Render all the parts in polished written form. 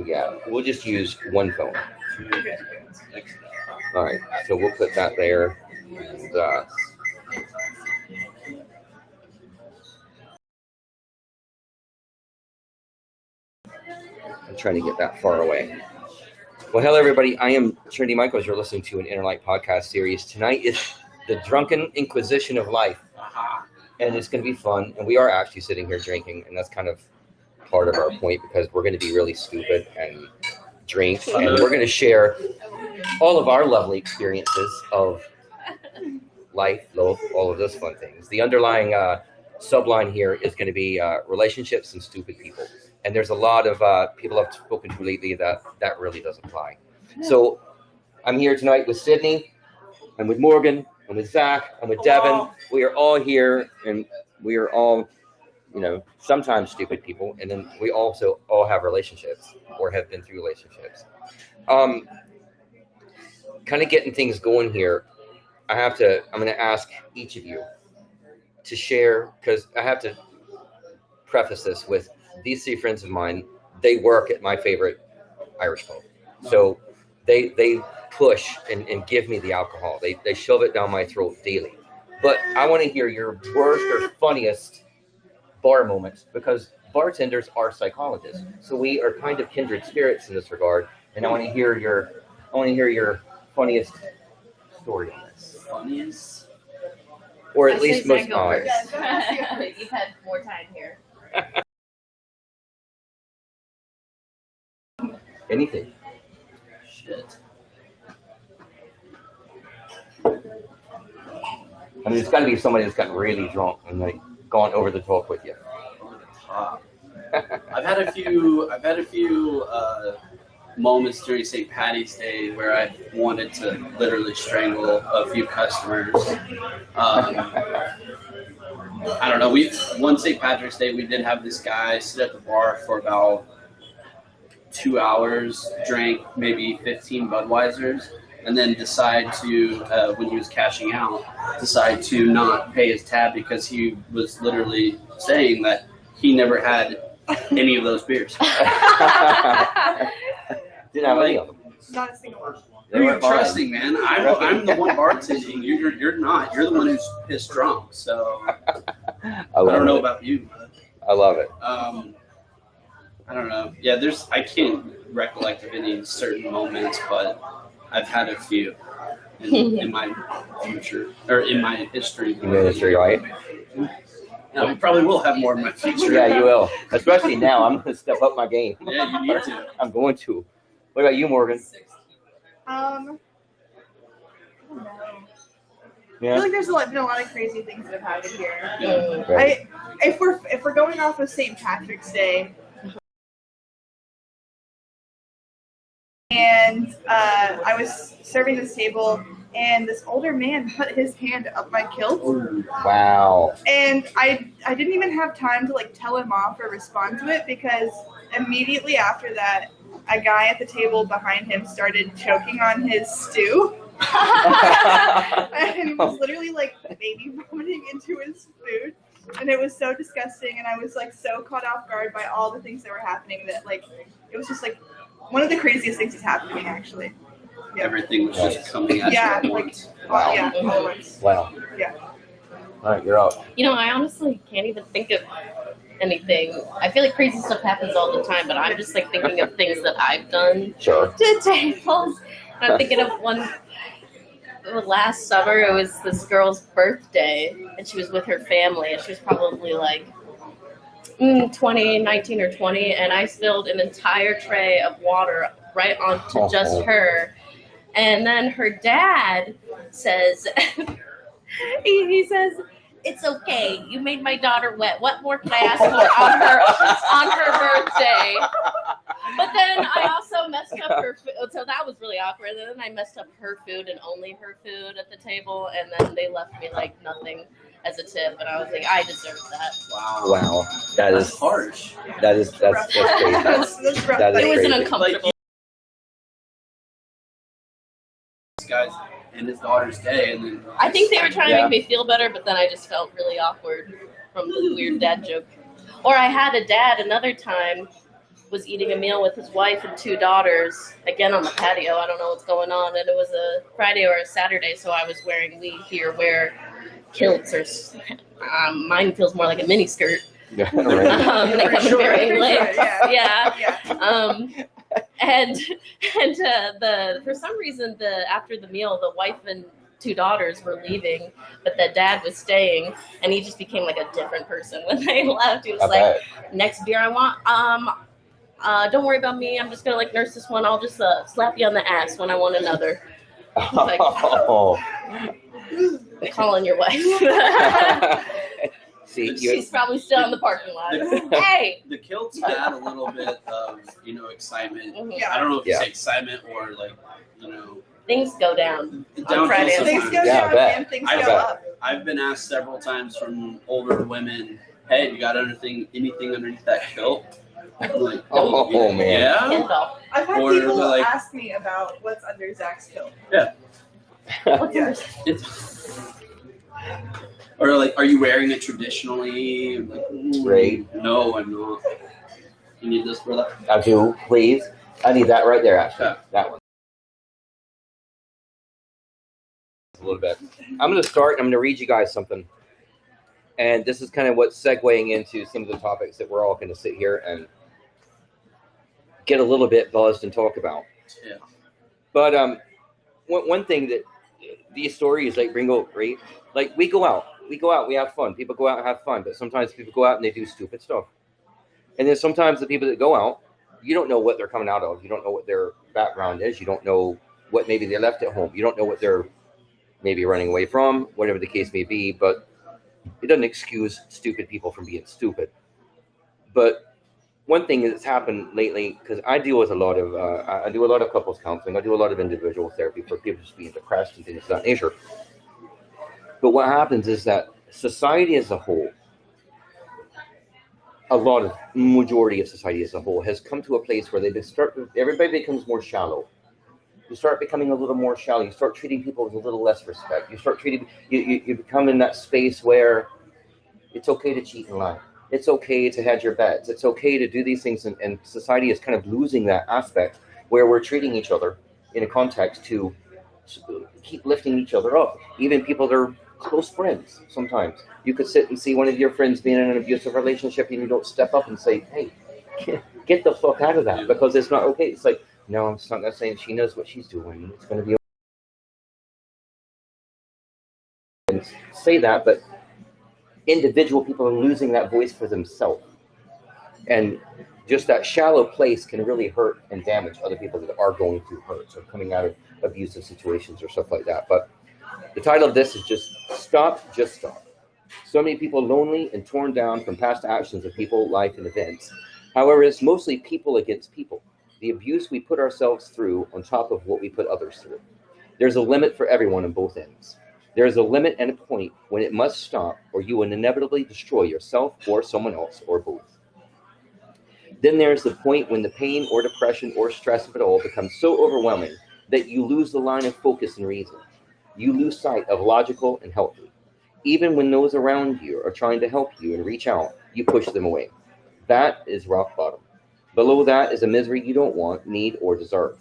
Yeah, we'll just use one phone. All right, so we'll put that there. And, I'm trying to get that far away. Well, hello, everybody. I am Trinity Michaels. You're listening to an Innerlight podcast series. Tonight is the Drunken Inquisition of life, and it's going to be fun. And we are actually sitting here drinking, and that's kind of part of our point because we're going to be really stupid and drink, and we're going to share all of our lovely experiences of life, love, all of those fun things. The underlying subline here is going to be relationships and stupid people. And there's a lot of people I've spoken to lately that really doesn't apply. So I'm here tonight with Sydney, I'm with Morgan, I'm with Zach, I'm with Devin. We are all here, and we are all, sometimes stupid people. And then we also all have relationships or have been through relationships. Kind of getting things going here. I'm going to ask each of you to share, because I have to preface this with these three friends of mine. They work at my favorite Irish pub. So they push and give me the alcohol. They shove it down my throat daily. But I want to hear your worst or funniest bar moments, because bartenders are psychologists. So we are kind of kindred spirits in this regard. And I want to hear your funniest story on this. Funniest? Or at least most honest. You've had more time here. Anything. Shit. I mean, it's got to be somebody that's gotten really drunk and like gone over the top with you. Over the top. I've had a few moments during St. Patty's Day where I wanted to literally strangle a few customers. I don't know. One St. Patrick's Day, we did have this guy sit at the bar for about 2 hours, drank maybe 15 Budweisers, and then decide to, when he was cashing out, decide to not pay his tab because he was literally saying that he never had any of those beers. Didn't have any of them. Not a single one. You're trusting, man. I'm the one bartending. You're not. You're the one who's pissed drunk. So I don't know about you. But, I love it. I don't know. Yeah, I can't recollect of any certain moments, but I've had a few in my future, or in my history. In your history, right? Yeah, I probably will have more in my future. Yeah, you will. Especially now. I'm going to step up my game. Yeah, you need to. I'm going to. What about you, Morgan? I don't know. Yeah. I feel like there's been a lot of crazy things that have happened here. Yeah. Right. If we're going off of St. Patrick's Day, and I was serving this table, and this older man put his hand up my kilt. Wow. And I didn't even have time to tell him off or respond to it, because immediately after that, a guy at the table behind him started choking on his stew. And he was literally baby vomiting into his food. And it was so disgusting, and I was so caught off guard by all the things that were happening that it was just one of the craziest things that's happened to me, actually. Yeah. Everything was just coming at you at once. Wow. Yeah, all at once. Wow. Yeah. All right, you're up. I honestly can't even think of anything. I feel like crazy stuff happens all the time, but I'm just thinking of things that I've done Sure. to tables. And I'm thinking of one last summer. It was this girl's birthday, and she was with her family, and she was probably 19 or 20, and I spilled an entire tray of water right onto just her. And then her dad says, he says, "It's okay. You made my daughter wet. What more can I ask for on her birthday?" But then I also messed up her food, so that was really awkward. And then I messed up her food and only her food at the table, and then they left me nothing as a tip, and I was I deserve that. Wow. That's harsh. That's crazy. That's rough. That is It was an crazy. uncomfortable. This guy's and his daughter's day, and then I think they were trying to make me feel better, but then I just felt really awkward from the weird dad joke. Or I had a dad another time was eating a meal with his wife and 2 daughters, again on the patio. I don't know what's going on. And it was a Friday or a Saturday, so I was wearing, we here wear kilts, or mine feels more like a mini skirt. Yeah, right. They come in varying lengths. Yeah. And for some reason after the meal, the wife and 2 daughters were leaving, but the dad was staying, and he just became like a different person when they left. He was like, next beer I want, don't worry about me, I'm just gonna like nurse this one, I'll just slap you on the ass when I want another. Like, calling your wife. See, she's probably still in the parking lot. Hey, the kilts add a little bit of excitement. Yeah. I don't know if you say excitement or like things go down on downhill Friday. Things go Yeah, I down bet. and things I go bet. up. I've been asked several times from older women, "Hey, you got anything underneath that kilt?" I'm like, Oh, man. Yeah. Kindle. I've had Or people like- ask me about what's under Zach's kilt. What's Yeah. Or like, are you wearing it traditionally? I'm like, Right. No, I'm not. You need this, brother? I do, please. I need that right there, actually. Yeah. That one. A little bit. I'm going to start, and I'm going to read you guys something. And this is kind of what's segueing into some of the topics that we're all going to sit here and get a little bit buzzed and talk about. Yeah. But one thing that these stories like bring up, right? Like we go out, we have fun. People go out and have fun, but sometimes people go out and they do stupid stuff. And then sometimes the people that go out, you don't know what they're coming out of. You don't know what their background is. You don't know what maybe they left at home. You don't know what they're maybe running away from, whatever the case may be. But it doesn't excuse stupid people from being stupid. But one thing that's happened lately, because I deal with a lot of, I do a lot of couples counseling. I do a lot of individual therapy for people just being depressed and things of that nature. But what happens is that society as a whole, majority of society as a whole has come to a place where everybody becomes more shallow. You start becoming a little more shallow. You start treating people with a little less respect. You become in that space where it's okay to cheat and lie. It's okay to hedge your bets. It's okay to do these things. And society is kind of losing that aspect where we're treating each other in a context to keep lifting each other up. Even people that are close friends, sometimes. You could sit and see one of your friends being in an abusive relationship and you don't step up and say, hey, get the fuck out of that, because it's not okay. It's like, no, I'm not saying she knows what she's doing. It's going to be okay. And say that, but individual people are losing that voice for themselves. And just that shallow place can really hurt and damage other people that are going through hurt, so coming out of abusive situations or stuff like that. But the title of this is just Stop, Just Stop. So many people lonely and torn down from past actions of people, life, and events. However, it's mostly people against people. The abuse we put ourselves through on top of what we put others through. There's a limit for everyone on both ends. There is a limit and a point when it must stop, or you will inevitably destroy yourself or someone else or both. Then there's the point when the pain or depression or stress of it all becomes so overwhelming that you lose the line of focus and reason. You lose sight of logical and healthy. Even when those around you are trying to help you and reach out, you push them away. That is rock bottom. Below that is a misery you don't want, need, or deserve.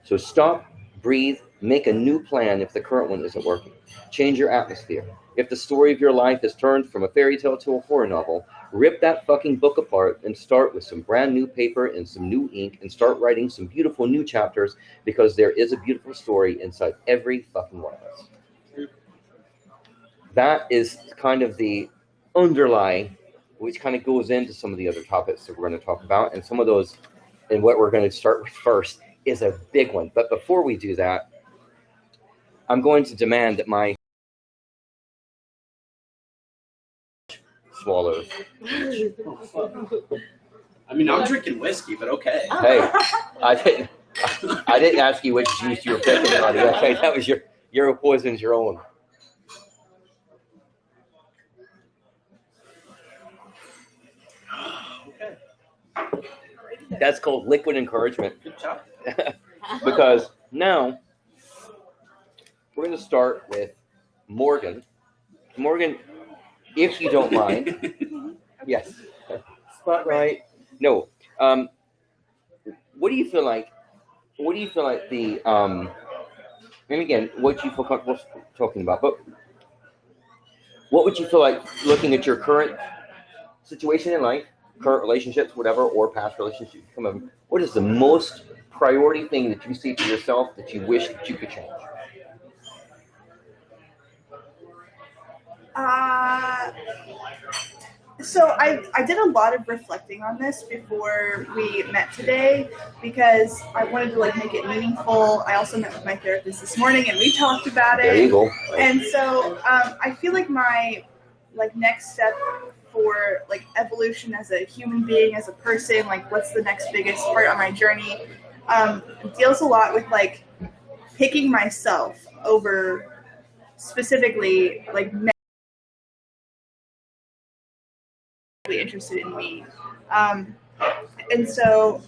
So stop, breathe, make a new plan if the current one isn't working. Change your atmosphere. If the story of your life has turned from a fairy tale to a horror novel, rip that fucking book apart and start with some brand new paper and some new ink and start writing some beautiful new chapters, because there is a beautiful story inside every fucking one of us. That is kind of the underlying, which kind of goes into some of the other topics that we're going to talk about. And some of those, and what we're going to start with first, is a big one. But before we do that, I'm going to demand that my swallows. I mean, I'm drinking whiskey, but okay. Hey, I didn't ask you which juice you were picking, buddy. Okay, that was your poison's your own. Okay. That's called liquid encouragement. Good job. Because now we're going to start with Morgan. Morgan, if you don't mind. Yes. spotlight. No. What do you feel like? What do you feel like the and again, what you feel comfortable talking about, but what would you feel like looking at your current situation in life, current relationships, whatever, or past relationships? What is the most priority thing that you see for yourself that you wish that you could change? So I did a lot of reflecting on this before we met today because I wanted to like make it meaningful. I also met with my therapist this morning and we talked about it. There you go. And so I feel like my like next step for like evolution as a human being, as a person, like what's the next biggest part on my journey, deals a lot with like picking myself over specifically like interested in me. And so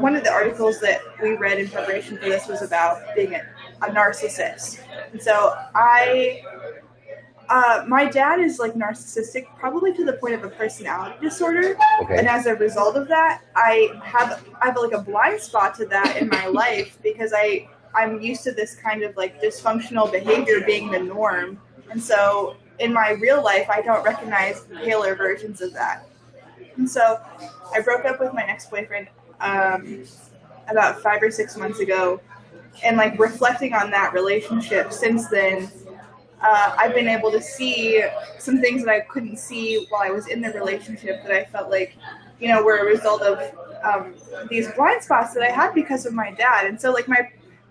one of the articles that we read in preparation for this was about being a narcissist. And so my dad is like narcissistic, probably to the point of a personality disorder. Okay. And as a result of that, I have like a blind spot to that in my life because I'm used to this kind of like dysfunctional behavior being the norm. And so in my real life, I don't recognize the paler versions of that. And so I broke up with my ex-boyfriend about 5 or 6 months ago. And like reflecting on that relationship since then, I've been able to see some things that I couldn't see while I was in the relationship that I felt like, you know, were a result of these blind spots that I had because of my dad. And so like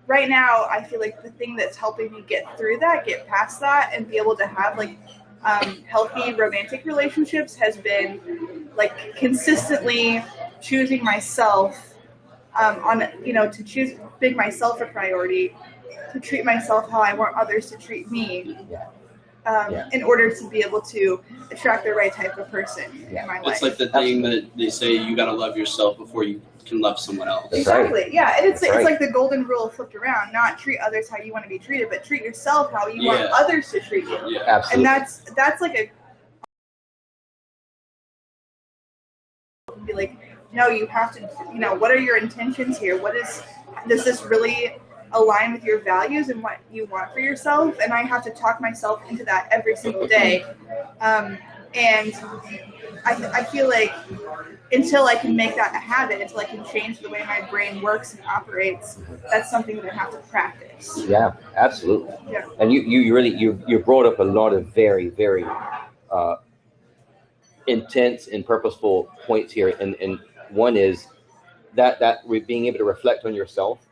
right now, I feel like the thing that's helping me get through that, get past that, and be able to have like healthy romantic relationships has been like consistently choosing myself to make myself a priority, to treat myself how I want others to treat me, in order to be able to attract the right type of person in my life. It's like the thing that they say you gotta love yourself before you can love someone else. Exactly. Right. Yeah, and it's Right. like the golden rule flipped around. Not treat others how you want to be treated, but treat yourself how you want others to treat you. Yeah. Absolutely. And that's like a be like, no, you have to, what are your intentions here? Does this really align with your values and what you want for yourself? And I have to talk myself into that every single day. And I feel like until I can make that a habit, until I can change the way my brain works and operates, that's something that I have to practice. Yeah, absolutely. Yeah. And you brought up a lot of very, very intense and purposeful points here. And one is that being able to reflect on yourself.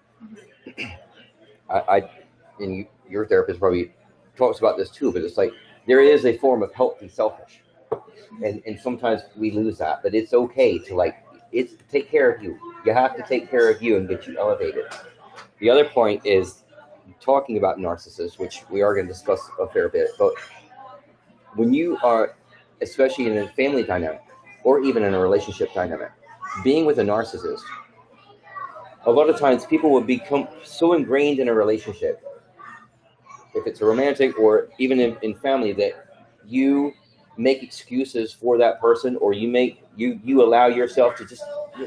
And your therapist probably talks about this too, but it's like there is a form of healthy selfish. And sometimes we lose that, but it's okay to take care of you. You have to take care of you and get you elevated. The other point is talking about narcissists, which we are going to discuss a fair bit, but when you are, especially in a family dynamic or even in a relationship dynamic, being with a narcissist, a lot of times people will become so ingrained in a relationship, if it's a romantic or even in family, that you make excuses for that person, or you allow yourself to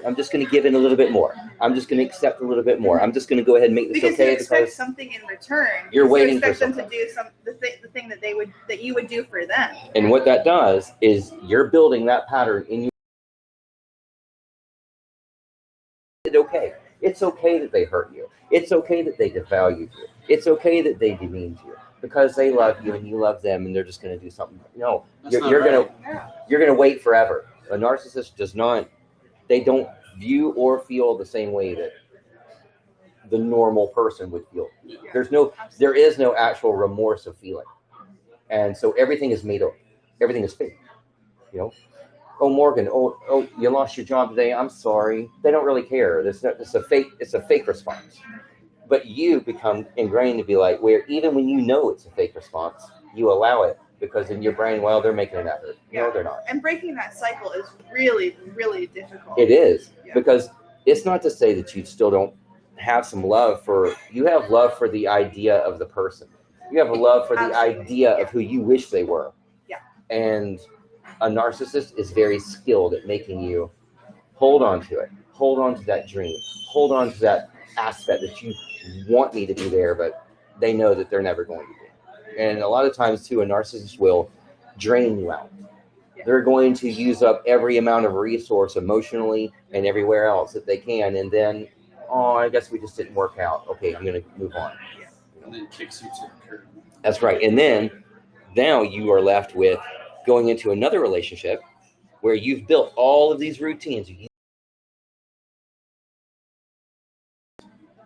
I'm just going to give in a little bit more. I'm just going to accept a little bit more. I'm just going to go ahead and make this because okay. You expect something in return. You're waiting for them to do the thing that you would do for them. And what that does is you're building that pattern in you. It's okay. It's okay that they hurt you. It's okay that they devalued you. It's okay that they demeaned you because they love you and you love them, and they're just going to do something. No, you're gonna wait forever. A narcissist does not. They don't view or feel the same way that the normal person would feel. There is no actual remorse of feeling, and so everything is made up. Everything is fake. Oh, Morgan, oh, you lost your job today. I'm sorry. They don't really care. It's a fake response. But you become ingrained to be like, where even when you know it's a fake response, you allow it because in your brain, well, they're making an effort. Yeah. No, they're not. And breaking that cycle is really, really difficult. It is, Yeah. because it's not to say that you still don't have some love you have love for the idea of the person. You have a love for the idea of who you wish they were. Yeah. And a narcissist is very skilled at making you hold on to it, hold on to that dream, hold on to that aspect that you want me to be there, but they know that they're never going to be. And a lot of times too, a narcissist will drain you out. They're going to use up every amount of resource emotionally and everywhere else that they can, and then, oh, I guess we just didn't work out. Okay, I'm going to move on. And then kicks you to the curb. That's right. And then now you are left with going into another relationship where you've built all of these routines.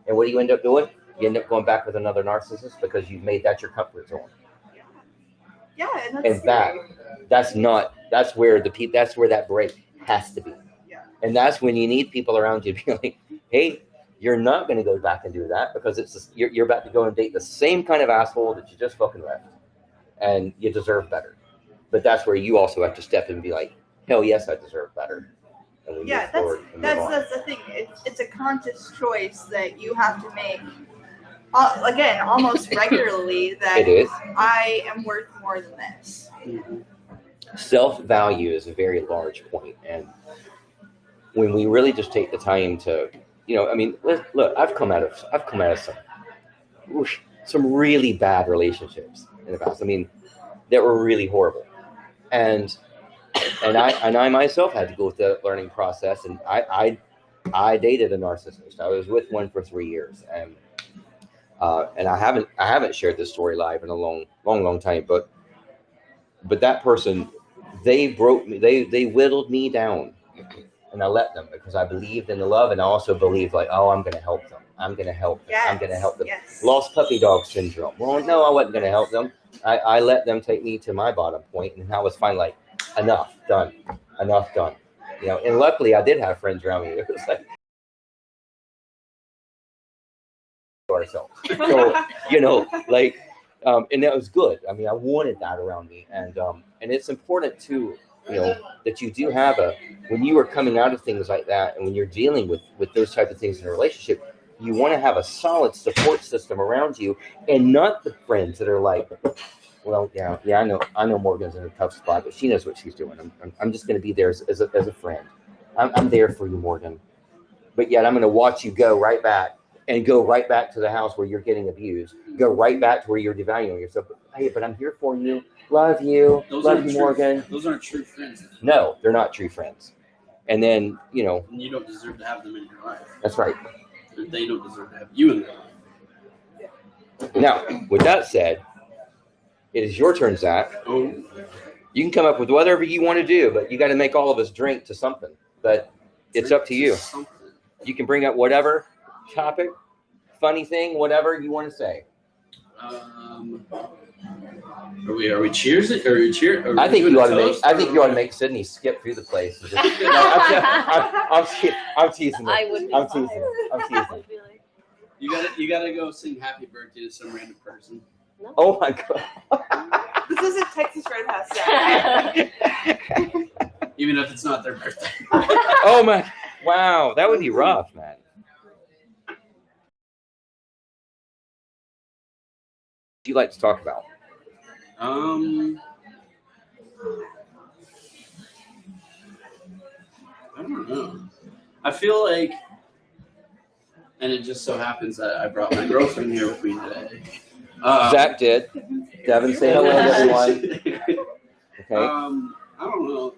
And what do you end up doing? You end up going back with another narcissist because you've made that your comfort zone. Yeah, And that's where that break has to be. Yeah. And that's when you need people around you to be like, hey, you're not going to go back and do that because you're about to go and date the same kind of asshole that you just fucking left, and you deserve better. But that's where you also have to step in and be like, hell yes, I deserve better. And we move forward and move on. That's the thing. It's a conscious choice that you have to make. Again, almost regularly, that It is. I am worth more than this. Self-value is a very large point, and when we really just take the time to, I mean, look, I've come out of some really bad relationships in the past. I mean, that were really horrible, and I myself had to go through the learning process, and I dated a narcissist. I was with one for 3 years, and I haven't shared this story live in a long time, but that person, they broke me, they whittled me down, and I let them because I believed in the love, and I also believed like, oh, I'm going to help them. I'm going to help them. Yes, I'm going to help them. yes. Lost puppy dog syndrome. Well, no, I wasn't going to help them. I let them take me to my bottom point, and I was finally like, enough done. And luckily I did have friends around me. It was like, ourselves. So, and that was good. I mean, I wanted that around me, and it's important too, that you do have when you are coming out of things like that, and when you're dealing with those type of things in a relationship, you want to have a solid support system around you, and not the friends that are like, well, yeah, I know Morgan's in a tough spot, but she knows what she's doing. I'm just going to be there as a friend. I'm there for you, Morgan. But yet I'm going to watch you go right back to the house where you're getting abused. Go right back to where you're devaluing yourself. Hey, but I'm here for you. Love you. Love you, Morgan. Those aren't true friends. No, they're not true friends. And then, And you don't deserve to have them in your life. That's right. They don't deserve to have you in their life. Now, with that said, it is your turn, Zach. Oh. You can come up with whatever you want to do, but you got to make all of us drink to something. But it's up to you. You can bring up whatever topic, funny thing, whatever you want to say. Are we cheers it? Are we cheer? I think you ought to make Sydney skip through the place. And just, I'm teasing. I would. I'm teasing. You gotta go sing happy birthday to some random person. No. Oh my god. This isn't Texas Roadhouse, Zach. Even if it's not their birthday. Oh my! Wow, that would be rough, man. What do you like to talk about? I don't know. I feel like, and it just so happens that I brought my girlfriend here with me today. Zach did. Devin, say hello to everyone. Okay. I don't know.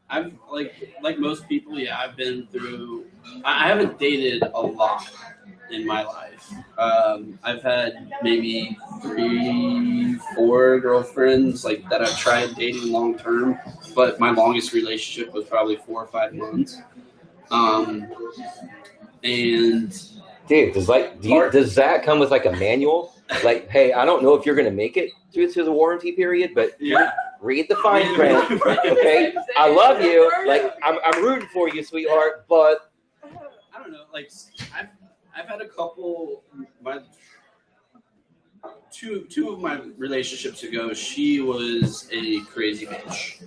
I've like most people, yeah. I've been through. I haven't dated a lot in my life. I've had maybe 3-4 girlfriends that I've tried dating long term, but my longest relationship was probably 4 or 5 months. And dude, does Zach come with a manual? Like, hey, I don't know if you're gonna make it through to the warranty period, but yeah. Read the fine print, okay? I love you. I'm rooting for you, sweetheart, but I don't know. I've had a couple. Two of my relationships ago, she was a crazy bitch,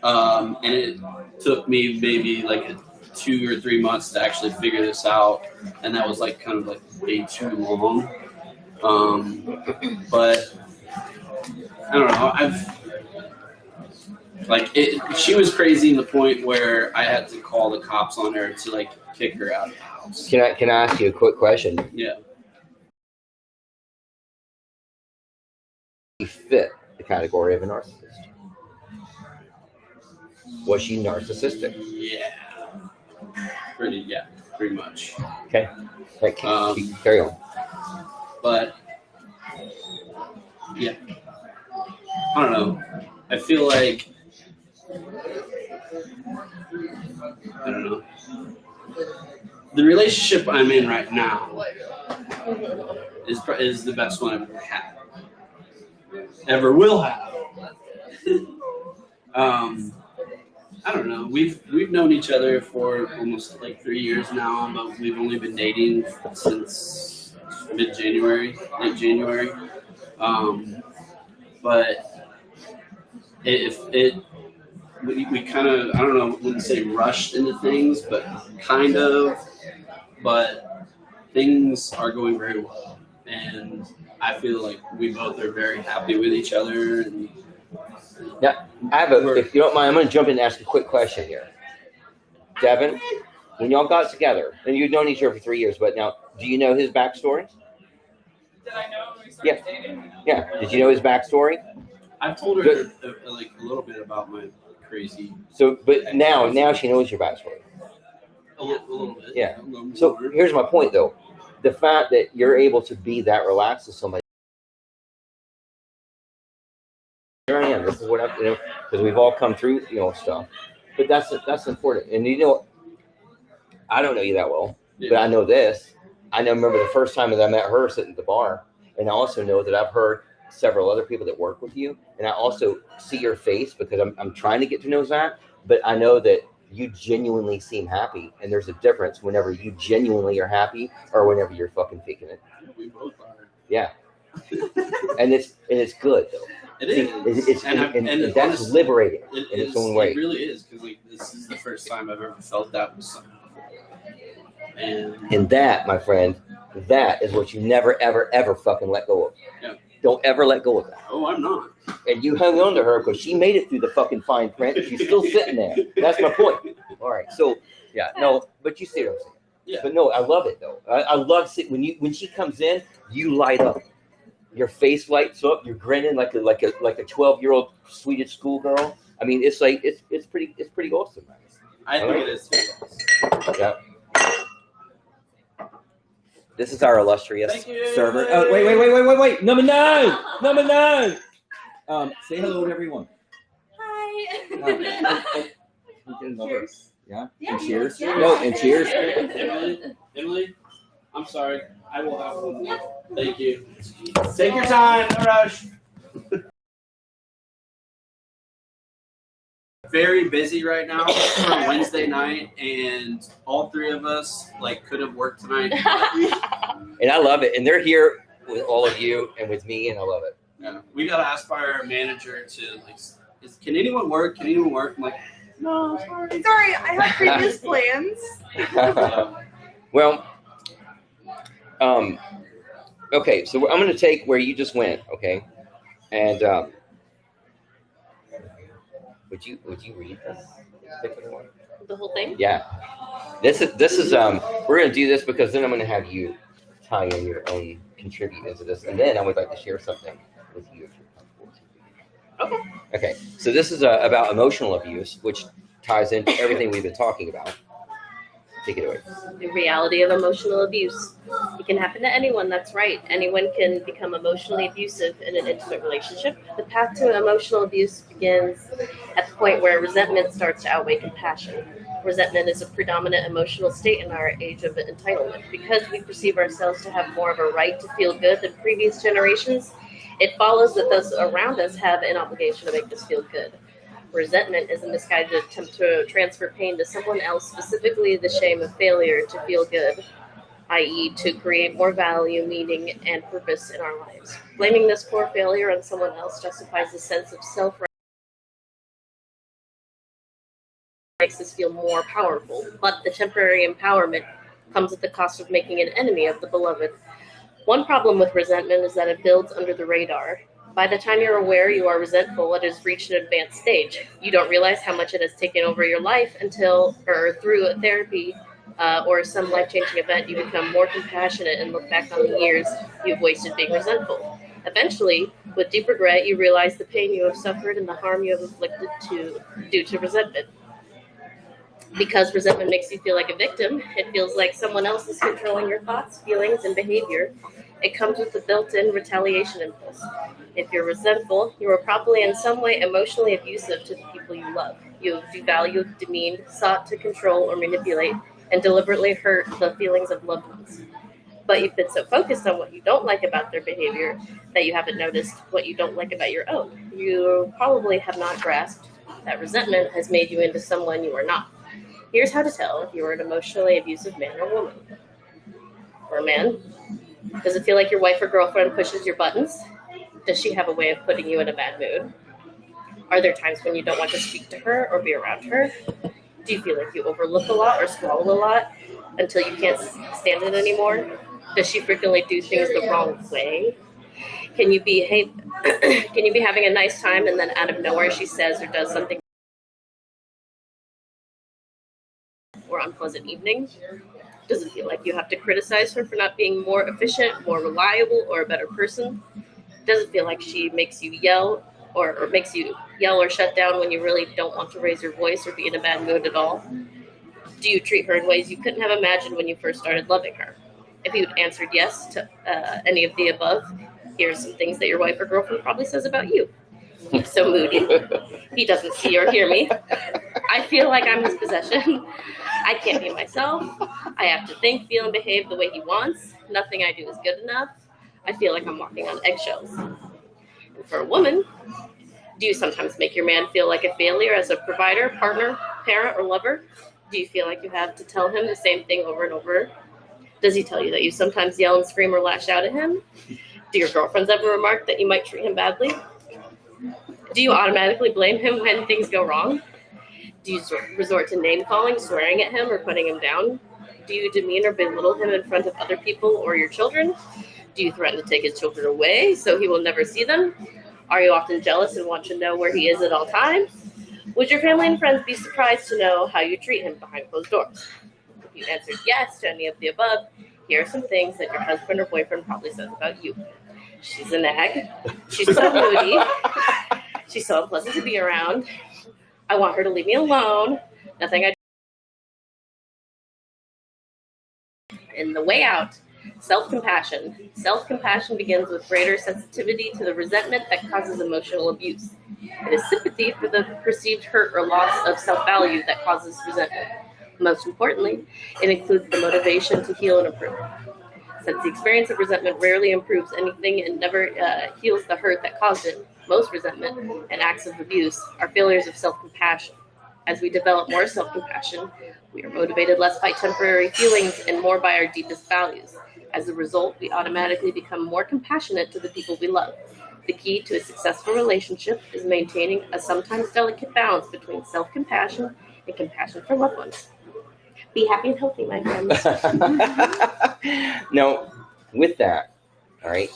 and it took me maybe 2 or 3 months to actually figure this out, and that was kind of way too long. But I don't know. Like she was crazy to the point where I had to call the cops on her to like kick her out of the house. Can I ask you a quick question? Yeah. You fit the category of a narcissist. Was she narcissistic? Yeah. Pretty much. Okay. Carry on. But yeah, I don't know. I feel like I don't know. The relationship I'm in right now is the best one I've ever had. Ever will have. I don't know. We've known each other for almost like 3 years now, but we've only been dating since late January. But we kind of, I don't know, wouldn't say rushed into things, but kind of. But things are going very well, and I feel like we both are very happy with each other. And Now, if you don't mind, I'm going to jump in and ask a quick question here. Devin, when y'all got together, and you've known each other for 3 years, but now, do you know his backstory? Did I know when we started dating? Yeah. Did you know his backstory? I've told her like a little bit about my crazy. So, but now she knows your backstory. A little bit. Yeah. A little So more. here's my point, though. The fact that you're able to be that relaxed with somebody. Here I am. This is what because we've all come through, stuff. But that's important. And I don't know you that well, but I know this. Remember the first time that I met her sitting at the bar, and I also know that I've heard several other people that work with you, and I also see your face because I'm trying to get to know Zach, but I know that you genuinely seem happy, and there's a difference whenever you genuinely are happy or whenever you're fucking faking it. We both are. Yeah. and it's good though. It is. And that's honestly, liberating in its own way. It really is, because like this is the first time I've ever felt that with someone. And that, my friend, that is what you never, ever, ever fucking let go of. Yeah. Don't ever let go of that. Oh, I'm not. And you hung on to her because she made it through the fucking fine print. And she's still sitting there. That's my point. All right. So, yeah. No, but you see what I'm saying. Yeah. But no, I love it though. I love when she comes in, you light up. Your face lights up. You're grinning like a 12-year-old Swedish schoolgirl. I mean, it's like it's pretty awesome. Man. I think it is too. Yeah. This is our illustrious server. Oh, wait. Number nine. Say hello to everyone. Hi. Cheers. Yeah. Yeah, And cheers. yeah. No, and cheers. Emily, I'm sorry. I will have one more. Thank you. Take your time. No rush. Very busy right now for Wednesday night, and all three of us could have worked tonight. And I love it. And they're here with all of you and with me, and I love it. Yeah. We got asked by our manager to can anyone work? Can anyone work? I'm like, no, sorry. Sorry, I had previous plans. Well, okay, so I'm going to take where you just went, okay? And would you read this? The whole thing? Yeah. This is we're going to do this because then I'm going to have you tie in your own contribute into this, and then I would like to share something with you if you're comfortable. Okay. So this is about emotional abuse, which ties into everything we've been talking about. Take it away. The reality of emotional abuse. It can happen to anyone, that's right. Anyone can become emotionally abusive in an intimate relationship. The path to emotional abuse begins at the point where resentment starts to outweigh compassion. Resentment is a predominant emotional state in our age of entitlement. Because we perceive ourselves to have more of a right to feel good than previous generations, it follows that those around us have an obligation to make us feel good. Resentment is a misguided attempt to transfer pain to someone else, specifically the shame of failure to feel good, i.e. to create more value, meaning, and purpose in our lives. Blaming this poor failure on someone else justifies a sense of self-righteousness, makes us feel more powerful, but the temporary empowerment comes at the cost of making an enemy of the beloved. One problem with resentment is that it builds under the radar. By the time you're aware you are resentful, it has reached an advanced stage. You don't realize how much it has taken over your life until, or through a therapy or some life-changing event, you become more compassionate and look back on the years you've wasted being resentful. Eventually, with deep regret, you realize the pain you have suffered and the harm you have inflicted due to resentment. Because resentment makes you feel like a victim, it feels like someone else is controlling your thoughts, feelings, and behavior. It comes with a built-in retaliation impulse. If you're resentful, you are probably in some way emotionally abusive to the people you love. You have devalued, demeaned, sought to control or manipulate, and deliberately hurt the feelings of loved ones. But you've been so focused on what you don't like about their behavior that you haven't noticed what you don't like about your own. You probably have not grasped that resentment has made you into someone you are not. Here's how to tell if you are an emotionally abusive man or woman. Or a man. Does it feel like your wife or girlfriend pushes your buttons? Does she have a way of putting you in a bad mood? Are there times when you don't want to speak to her or be around her? Do you feel like you overlook a lot or swallow a lot until you can't stand it anymore? Does she frequently do things the wrong way? Can you be having a nice time and then out of nowhere she says or does something or unpleasant evening? Does it feel like you have to criticize her for not being more efficient, more reliable, or a better person? Does it feel like she makes you yell or makes you yell or shut down when you really don't want to raise your voice or be in a bad mood at all? Do you treat her in ways you couldn't have imagined when you first started loving her? If you answered yes to any of the above, here's some things that your wife or girlfriend probably says about you. He's so moody. He doesn't see or hear me. I feel like I'm his possession. I can't be myself. I have to think, feel, and behave the way he wants. Nothing I do is good enough. I feel like I'm walking on eggshells. And for a woman, do you sometimes make your man feel like a failure as a provider, partner, parent, or lover? Do you feel like you have to tell him the same thing over and over? Does he tell you that you sometimes yell and scream or lash out at him? Do your girlfriends ever remark that you might treat him badly? Do you automatically blame him when things go wrong? Do you resort to name-calling, swearing at him, or putting him down? Do you demean or belittle him in front of other people or your children? Do you threaten to take his children away so he will never see them? Are you often jealous and want to know where he is at all times? Would your family and friends be surprised to know how you treat him behind closed doors? If you answered yes to any of the above, here are some things that your husband or boyfriend probably says about you. She's a nag. She's so moody. She's so unpleasant to be around. I want her to leave me alone. Nothing I do. And the way out, self-compassion. Self-compassion begins with greater sensitivity to the resentment that causes emotional abuse. It is sympathy for the perceived hurt or loss of self-value that causes resentment. Most importantly, it includes the motivation to heal and improve. Since the experience of resentment rarely improves anything and never heals the hurt that caused it, most resentment and acts of abuse are failures of self-compassion. As we develop more self-compassion, we are motivated less by temporary feelings and more by our deepest values. As a result, we automatically become more compassionate to the people we love. The key to a successful relationship is maintaining a sometimes delicate balance between self-compassion and compassion for loved ones. Be happy and healthy, my friends. Now, with that, all right,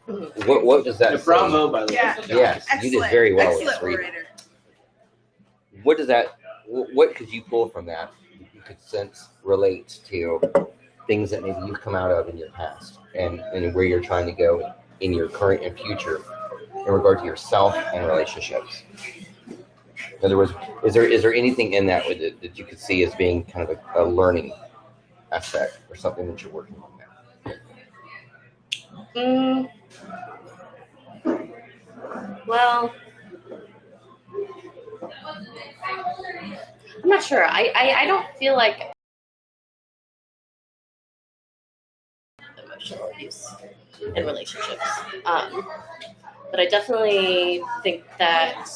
what does that say? Bravo, by the way. Yeah. Yes, you did very well with Excellent this reading. orator. What could you pull from that you could sense relates to things that maybe you've come out of in your past and where you're trying to go in your current and future in regard to yourself and relationships? In other words, is there anything in that that you could see as being kind of a learning aspect or something that you're working on now? Well, I'm not sure. I don't feel like emotional abuse in relationships. But I definitely think that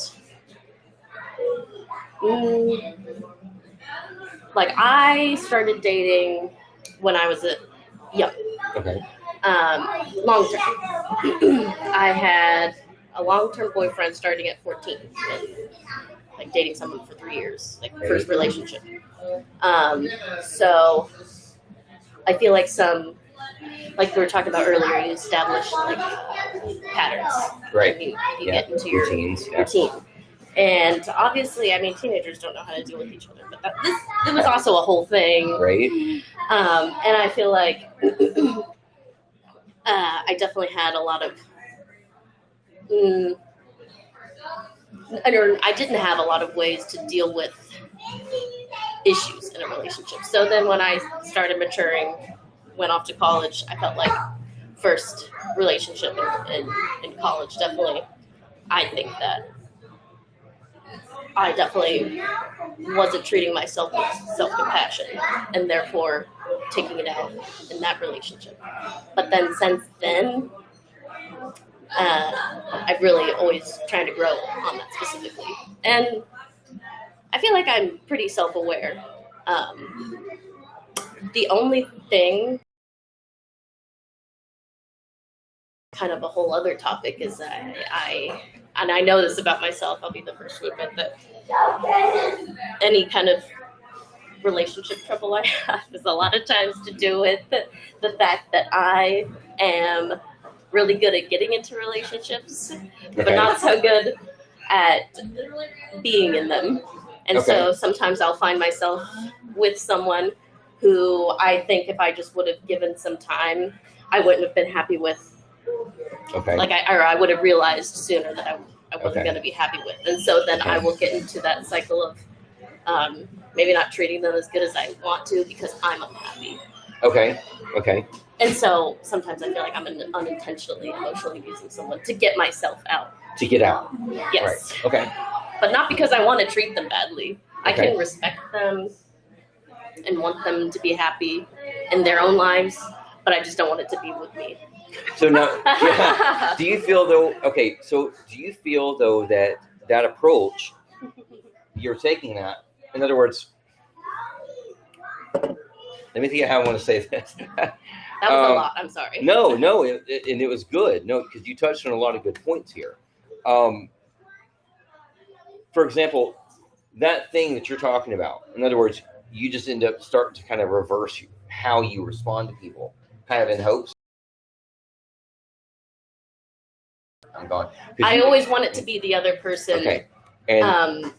like I started dating when I was young. Okay. Long term. I had a long-term boyfriend starting at 14. Like dating someone for 3 years, like first relationship. So I feel like some like we were talking about earlier, you establish like patterns. Right. And you Yeah. get into your Routines. Yeah. routine. And obviously, I mean, teenagers don't know how to deal with each other, but it was also a whole thing. Right. And I feel like I definitely had a lot of, I didn't have a lot of ways to deal with issues in a relationship. So then when I started maturing, went off to college, I felt like first relationship in college, definitely, I think that I definitely wasn't treating myself with self-compassion and therefore taking it out in that relationship. But then since then, I've really always trying to grow on that specifically. And I feel like I'm pretty self-aware. The only thing, kind of a whole other topic, is that and I know this about myself, I'll be the first to admit that any kind of relationship trouble I have is a lot of times to do with the fact that I am really good at getting into relationships, but not so good at being in them. And so sometimes I'll find myself with someone who I think if I just would have given some time, I wouldn't have been happy with. Like I would have realized sooner that I wasn't going to be happy with. And so then I will get into that cycle of maybe not treating them as good as I want to because I'm unhappy. Okay. And so sometimes I feel like I'm unintentionally emotionally abusing someone to get myself out. To get out. Yes. Right. Okay. But not because I want to treat them badly. I can respect them and want them to be happy in their own lives, but I just don't want it to be with me. So now, do you feel though? Okay, so do you feel though that approach you're taking that? In other words, let me think of how I want to say this. That was a lot. I'm sorry. No, and it was good. No, because you touched on a lot of good points here. For example, that thing that you're talking about. In other words, you just end up starting to kind of reverse how you respond to people, kind of in hopes. I'm gone. I always want it to be the other person. Okay. And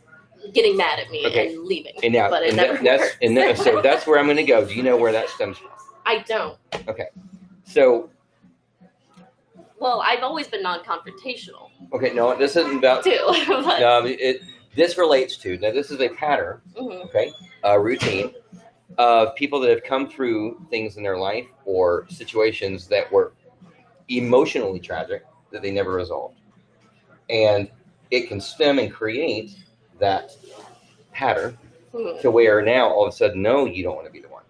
getting mad at me and leaving. And now, but it never works. So that's where I'm going to go. Do you know where that stems from? I don't. Okay. So. Well, I've always been non-confrontational. Okay. No, this isn't about. Too. No, this relates to. Now, this is a pattern. Okay. A routine of people that have come through things in their life or situations that were emotionally tragic that they never resolved, and it can stem and create that pattern to where now all of a sudden, no, you don't want to be the one.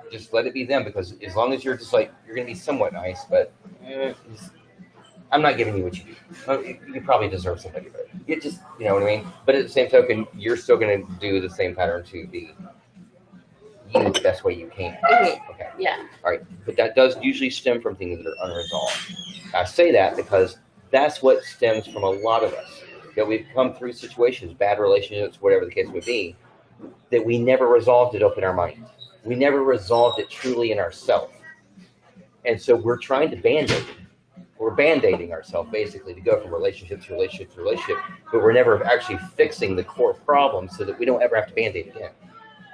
Just let it be them, because as long as you're just like, you're going to be somewhat nice, but I'm not giving you what you do. You probably deserve somebody better. You just, you know what I mean? But at the same token, you're still going to do the same pattern to be you the best way you can. Okay. Yeah. All right. But that does usually stem from things that are unresolved. I say that because that's what stems from a lot of us. That we've come through situations, bad relationships, whatever the case may be, that we never resolved it up in our mind. We never resolved it truly in ourselves. And so we're trying to band-aid it. We're band-aiding ourselves basically to go from relationship to relationship to relationship, but we're never actually fixing the core problem so that we don't ever have to band-aid again.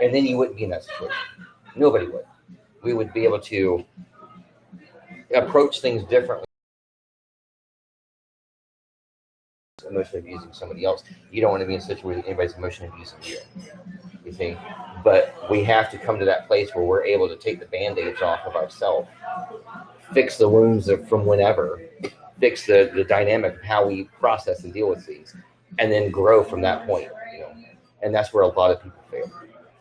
And then you wouldn't be in that situation. Nobody would. We would be able to approach things differently. Emotionally abusing somebody else. You don't want to be in a situation where anybody's emotionally abusing you. You see? But we have to come to that place where we're able to take the band-aids off of ourselves, fix the wounds from whenever, fix the dynamic of how we process and deal with things, and then grow from that point. You know? And that's where a lot of people fail.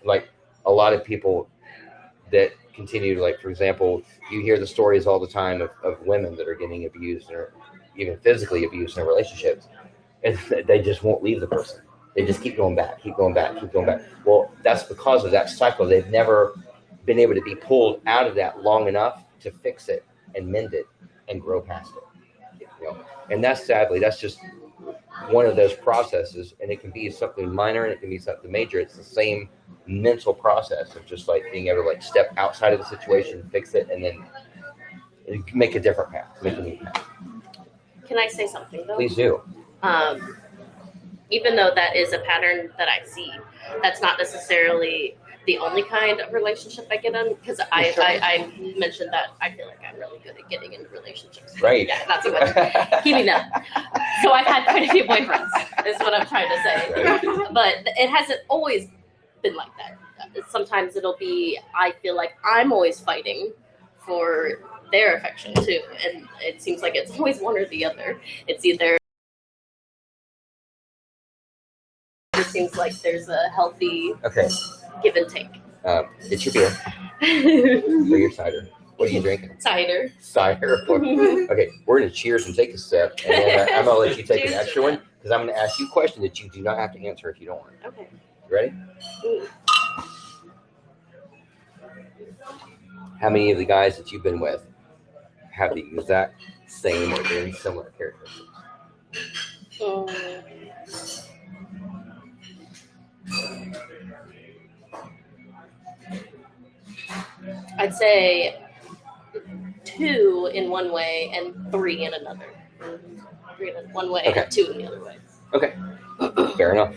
Like a lot of people that continue to, like, for example, you hear the stories all the time of women that are getting abused or even physically abused in their relationships, and they just won't leave the person. They just keep going back. Well, that's because of that cycle. They've never been able to be pulled out of that long enough to fix it and mend it and grow past it. You know? And that's just one of those processes, and it can be something minor and it can be something major. It's the same mental process of just like being able to like step outside of the situation, fix it, and then and make a different path, make a new path. Can I say something though? Please do. Even though that is a pattern that I see, that's not necessarily the only kind of relationship I get in, because I mentioned that I feel like I'm really good at getting into relationships. Right. Yeah, not so much keeping them. So I've had quite a few boyfriends, is what I'm trying to say. Right. But it hasn't always been like that. Sometimes it'll be, I feel like I'm always fighting for their affection too, and it seems like it's always one or the other. It's either it seems like there's a healthy Okay. give and take. It's your beer or your cider. What are you drinking? Cider. Cider. Okay, we're gonna cheers and take a sip, and then I'm gonna let you take an Cheers. extra one because I'm gonna ask you a question that you do not have to answer if you don't want. Okay. You ready? Ooh. How many of the guys that you've been with have the exact same or very similar characteristics? I'd say 2 in one way and 3 in another. 3 in one way Okay. and 2 in the other way. Okay, fair enough.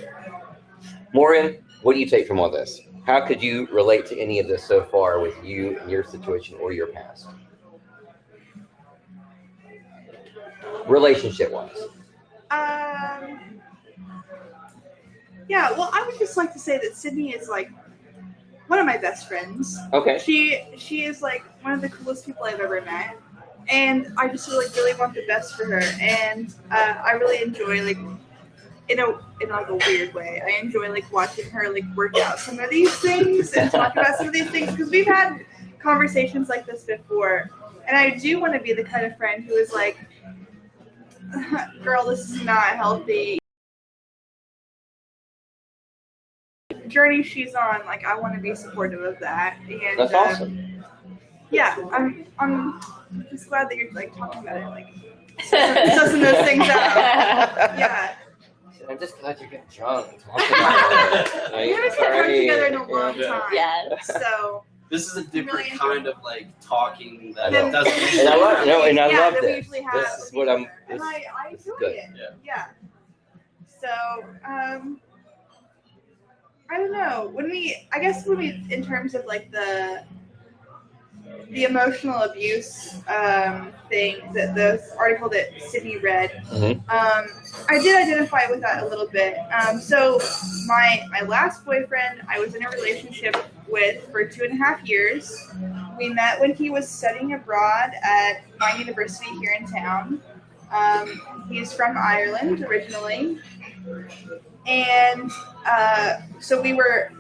Maureen, what do you take from all this? How could you relate to any of this so far with you and your situation or your past? Relationship-wise. Yeah, well, I would just like to say that Sydney is like one of my best friends. Okay. She is like one of the coolest people I've ever met, and I just really want the best for her. And I really enjoy like in like a weird way. I enjoy like watching her like work out some of these things and talk about some of these things because we've had conversations like this before, and I do want to be the kind of friend who is like, girl, this is not healthy. Journey she's on, like I want to be supportive of that. And That's awesome. yeah, I'm just glad that you're like talking about it, like sussing those things out. Yeah, I'm just glad you're getting drunk. and talking about it. we haven't been drunk together in a long Yeah. time. Yeah. So This is a different Really kind of like talking I that know. doesn't. And I love, and I yeah, love that we this. usually have This is with what each I'm. other. And This, I enjoy good. it. Yeah. So I don't know. When we in terms of like the emotional abuse thing, that the article that Sydney read, Mhm. I did identify with that a little bit. So my last boyfriend, I was in a relationship with for 2.5 years. We met when he was studying abroad at my university here in town. He's from Ireland originally, and so we were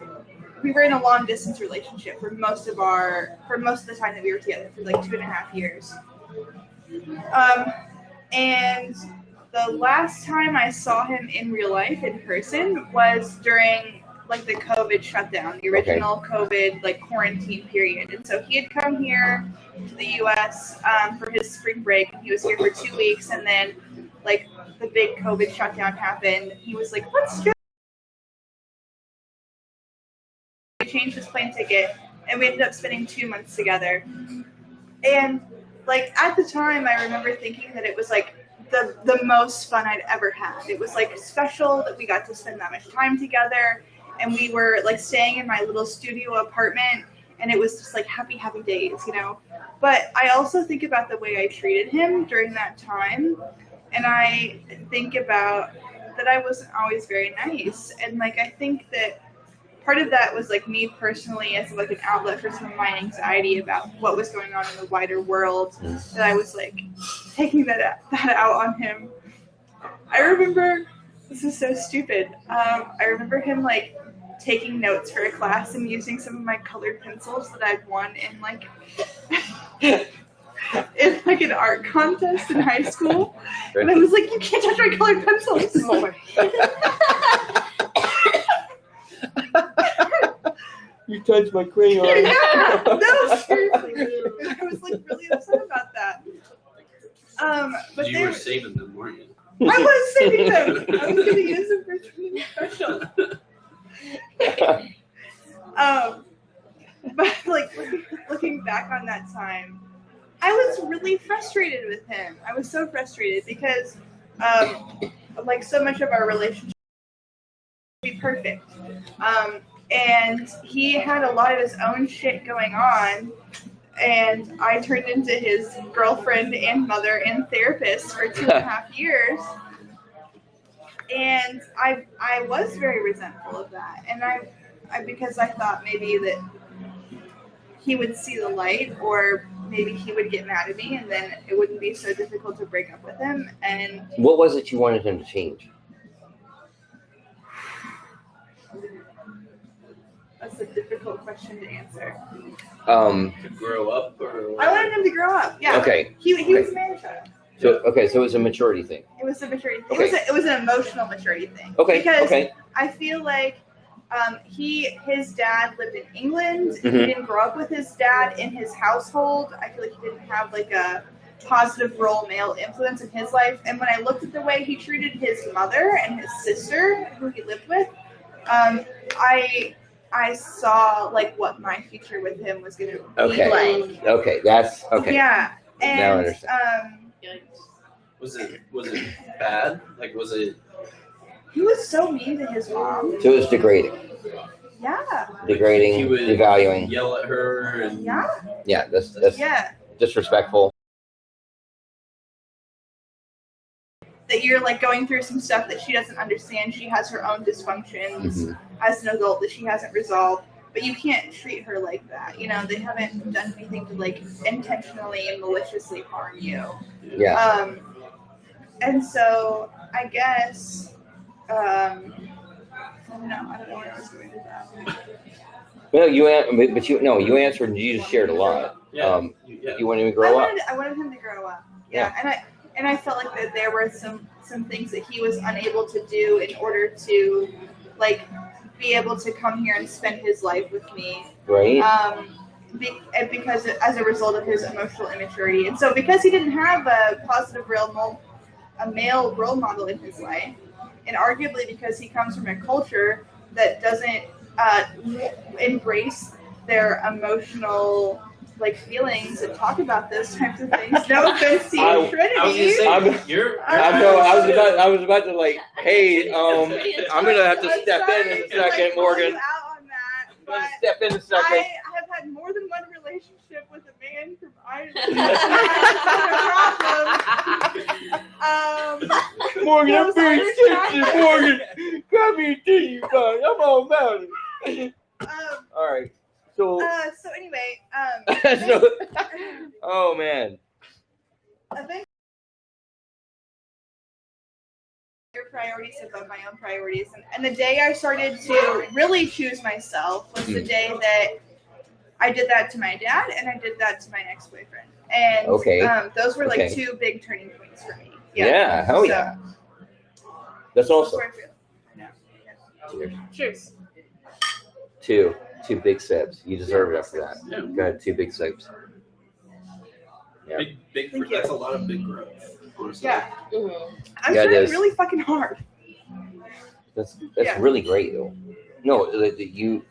in a long distance relationship for most of the time that we were together, for like 2.5 years. And the last time I saw him in real life in person was during like the COVID shutdown, the original COVID like quarantine period. And so he had come here to the US for his spring break. He was here for 2 weeks, and then like the big COVID shutdown happened. He was like, let's go. We changed his plane ticket, and we ended up spending 2 months together. And like at the time, I remember thinking that it was like the most fun I'd ever had. It was like special that we got to spend that much time together, and we were like staying in my little studio apartment, and it was just like happy days, you know. But I also think about the way I treated him during that time, and I think about that I wasn't always very nice, and like I think that part of that was like me personally as like an outlet for some of my anxiety about what was going on in the wider world, that I was like taking that out on him. I remember, this is so stupid, I remember him like taking notes for a class and using some of my colored pencils that I'd won in like in like an art contest in high school. And I was like, you can't touch my colored pencils. You touched my crayon. Yeah, no, seriously. I was like really upset about that. But You were saving them, weren't you? I was saving them. I was going to use them for something special. But like looking back on that time, I was really frustrated with him. I was so frustrated because, like, so much of our relationship would be perfect. And he had a lot of his own shit going on, and I turned into his girlfriend and mother and therapist for 2.5 years. And I was very resentful of that. And I because I thought maybe that he would see the light, or maybe he would get mad at me, and then it wouldn't be so difficult to break up with him. And What was it you wanted him to change? that's a difficult question to answer. To grow up, or I wanted him to grow up. Yeah. Okay. He was a man child. So it was a maturity thing. It was a maturity. Okay. It was an emotional maturity thing. Okay. Because Okay. I feel like his dad lived in England. Mhm. He didn't grow up with his dad in his household. I feel like he didn't have like a positive role male influence in his life. And when I looked at the way he treated his mother and his sister, who he lived with, I saw like what my future with him was going to Okay. be like. Okay. That's okay. Yeah. Now I And understand. was it bad? Like, was it? he was so mean to his mom. So it was degrading, Yeah. degrading, He would devaluing. yell at her and Yeah. Yeah, that's Yeah. disrespectful. That you're like going through some stuff that she doesn't understand. She has her own dysfunctions Mhm. as an adult that she hasn't resolved. But you can't treat her like that. You know, they haven't done anything to like intentionally and maliciously harm you. Yeah. And so I guess I don't know where I was going with that. Well, you answered and you just shared a lot. Yeah. You want him to grow up. I wanted him to grow up. Yeah. And I felt like that there were some things that he was unable to do in order to like be able to come here and spend his life with me. Right. Because as a result of his emotional immaturity. And so because he didn't have a positive male role model in his life, and arguably because he comes from a culture that doesn't embrace their emotional like feelings and talk about those types of things. No offense to you, Trinity. I was gonna say, I was about to like, hey, I'm gonna have to step in a second, Morgan. Out on that, but Step in a second. I have had more than one relationship with a man from Ireland. Morgan, I'm those very other sensitive. times- Morgan, got me to you, guys. I'm all about it. All right. So. So anyway, Oh man. eventually your priorities above my own priorities, and the day I started to really choose myself was the day that I did that to my dad and I did that to my ex-boyfriend, and those were like two big turning points for me. Yeah, hell yeah. That's awesome. Cheers. Two big sips. You deserve it after that. Yeah. Go ahead, 2 big sips. Yeah. Big. Thank you. That's a lot of big growth. Honestly. Yeah. Mhm. I'm Yeah, it trying is. really fucking hard. That's Yeah. really great though. No, you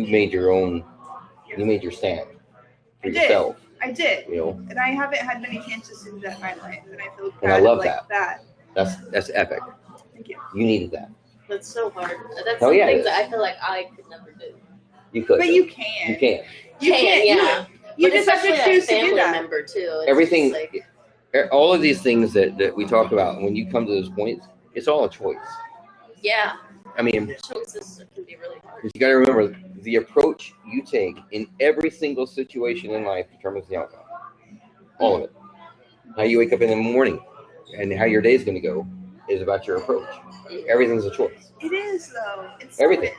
made your own. You made your stand for I did. yourself. I did. You know, And I haven't had many chances to do that in my life, and I feel And I proud love of like that. that's epic. Thank you. Mm-hmm. You needed that. That's so hard. That's Oh, yeah, it something is. that I feel like I could never do. You could. But though. you can. You can. You can't. yeah. You But just have to especially choose a to do family that. member too. It's Everything. just like, All of these things that we talk about, when you come to those points, it's all a choice. yeah, I mean, choices can be really hard. you got to remember the approach you take in every single situation in life determines the outcome. All of it. How you wake up in the morning and how your day is going to go is about your approach. Everything's a choice. It is though. It's Everything.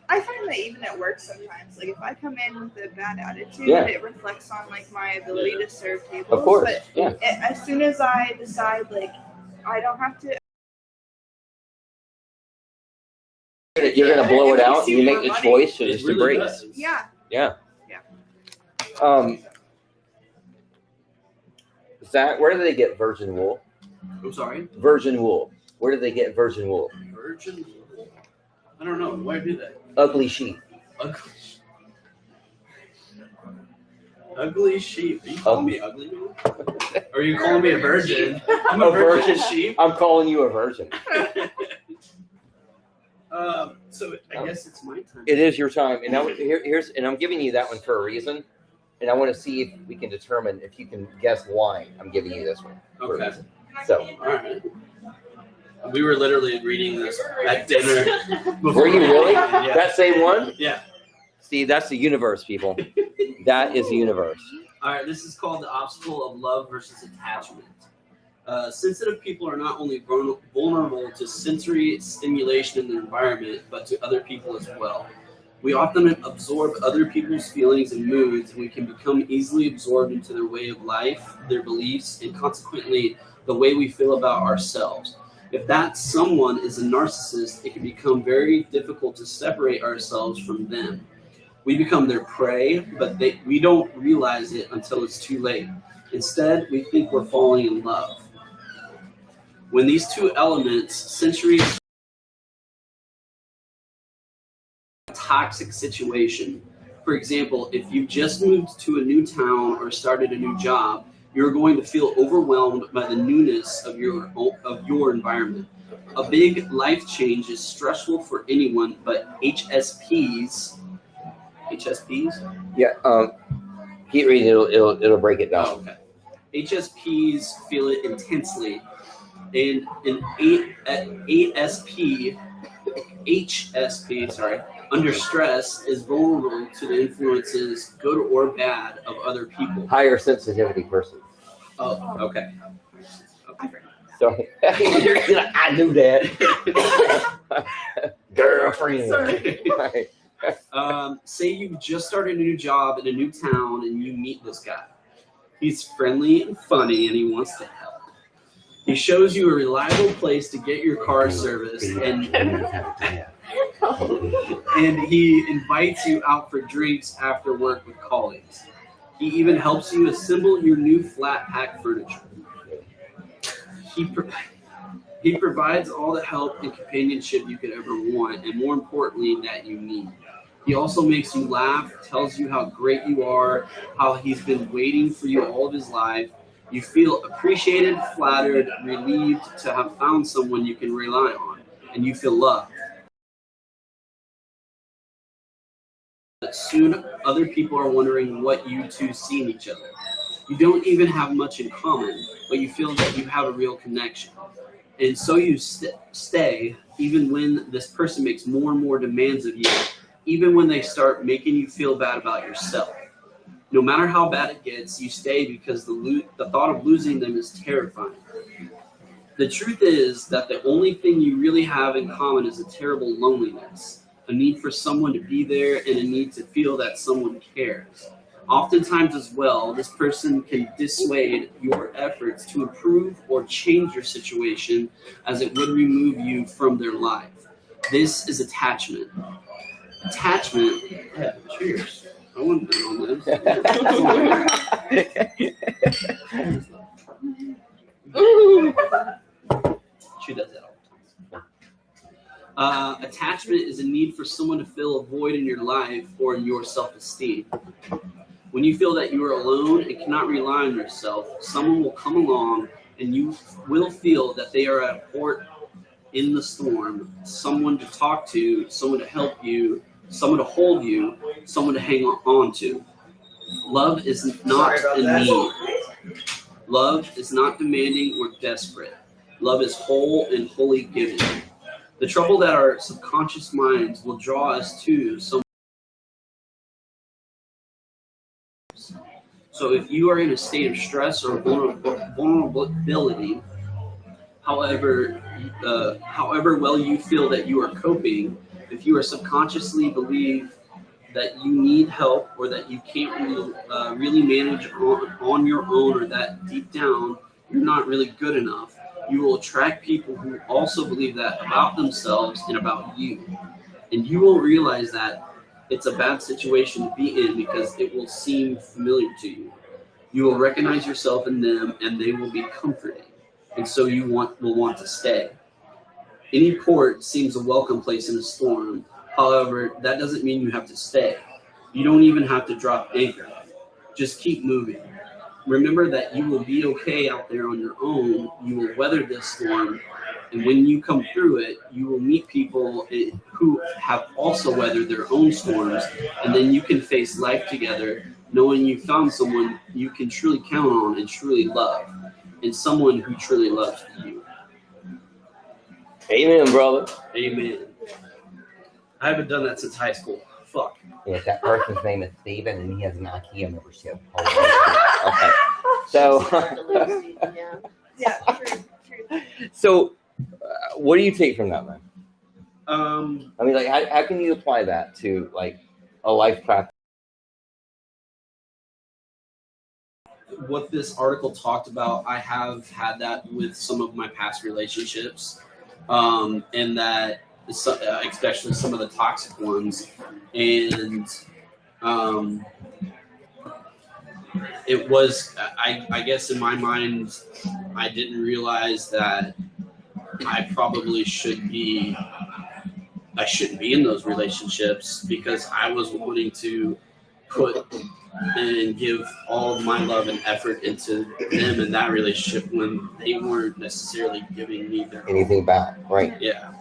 I find that even at work sometimes, like if I come in with a bad attitude, Yeah. it reflects on like my ability to serve tables. Of course. But Yeah. as soon as I decide like I don't have to, You're going to blow it out. You make the Money. choice to It just really embrace. does. yeah. Zach, where do they get virgin wool? I'm sorry. Virgin wool. Where do they get virgin wool? Virgin. I don't know. Why do that? Ugly sheep. Ugly. Ugly sheep. Are you calling me ugly, man? Or are you calling me a virgin? I'm a A virgin virgin? sheep. I'm calling you a virgin. So I guess it's my time. It is your time, and now here's and I'm giving you that one for a reason, and I want to see if we can determine if you can guess why I'm giving you this one. For a Okay. reason. So, All right. We were literally reading this at dinner. were you really Yeah. that same one? Yeah. See, that's the universe, people. That is the universe. All right. This is called the obstacle of love versus attachment. Sensitive people are not only vulnerable to sensory stimulation in their environment, but to other people as well. We often absorb other people's feelings and moods, and we can become easily absorbed into their way of life, their beliefs, and consequently the way we feel about ourselves. If that someone is a narcissist, it can become very difficult to separate ourselves from them. We become their prey, but we don't realize it until it's too late. Instead, we think we're falling in love. When these two elements, sensory toxic situation. For example, if you just moved to a new town or started a new job, you're going to feel overwhelmed by the newness of your environment. A big life change is stressful for anyone, but HSPs. Yeah. Keep reading. It'll break it down. Oh, okay. HSPs feel it intensely, and an HSP, under stress is vulnerable to the influences, good or bad, of other people. Higher sensitivity person. Oh, okay. So I knew that. Girlfriend. Sorry. Say you've just started a new job in a new town and you meet this guy. He's friendly and funny and he wants to help. He shows you a reliable place to get your car serviced and he invites you out for drinks after work with colleagues. He even helps you assemble your new flat pack furniture. He provides all the help and companionship you could ever want, and more importantly, that you need. He also makes you laugh, tells you how great you are, how he's been waiting for you all of his life. You feel appreciated, flattered, relieved to have found someone you can rely on, and you feel loved. But soon, other people are wondering what you two see in each other. You don't even have much in common, but you feel that you have a real connection. And so you stay, even when this person makes more and more demands of you, even when they start making you feel bad about yourself. No matter how bad it gets, you stay because the thought of losing them is terrifying. The truth is that the only thing you really have in common is a terrible loneliness, a need for someone to be there, and a need to feel that someone cares. Oftentimes as well, this person can dissuade your efforts to improve or change your situation as it would remove you from their life. This is attachment. Attachment, yeah, cheers. I wouldn't be on this. She does that all the time. Attachment is a need for someone to fill a void in your life or in your self-esteem. When you feel that you are alone and cannot rely on yourself, someone will come along and you will feel that they are at a port in the storm, someone to talk to, someone to help you, someone to hold you, someone to hang on to. Love is not a need. Love is not demanding or desperate. Love is whole and wholly given. The trouble that our subconscious minds will draw us to someone. So if you are in a state of stress or vulnerability, however well you feel that you are coping, if you are subconsciously believe that you need help or that you can't really manage on your own, or that deep down you're not really good enough, you will attract people who also believe that about themselves and about you. And you will realize that it's a bad situation to be in because it will seem familiar to you. You will recognize yourself in them and they will be comforting. And so you will want to stay. Any port seems a welcome place in a storm. However, that doesn't mean you have to stay. You don't even have to drop anchor. just keep moving. Remember that you will be okay out there on your own. You will weather this storm. And when you come through it, you will meet people who have also weathered their own storms. And then you can face life together, knowing you found someone you can truly count on and truly love. And someone who truly loves you. Amen, brother. Amen. I haven't done that since high school. Fuck. Yeah, that person's name is Steven, and he has an IKEA membership. Okay. So, Yeah. Yeah, true. so what do you take from that, man? Um, I mean, like, how can you apply that to, like, a life practice? what this article talked about, I have had that with some of my past relationships, and that especially some of the toxic ones, and it was, I guess in my mind, I didn't realize that I shouldn't be in those relationships because I was wanting to put and give all of my love and effort into them in that relationship when they weren't necessarily giving me their Anything back, right? Yeah.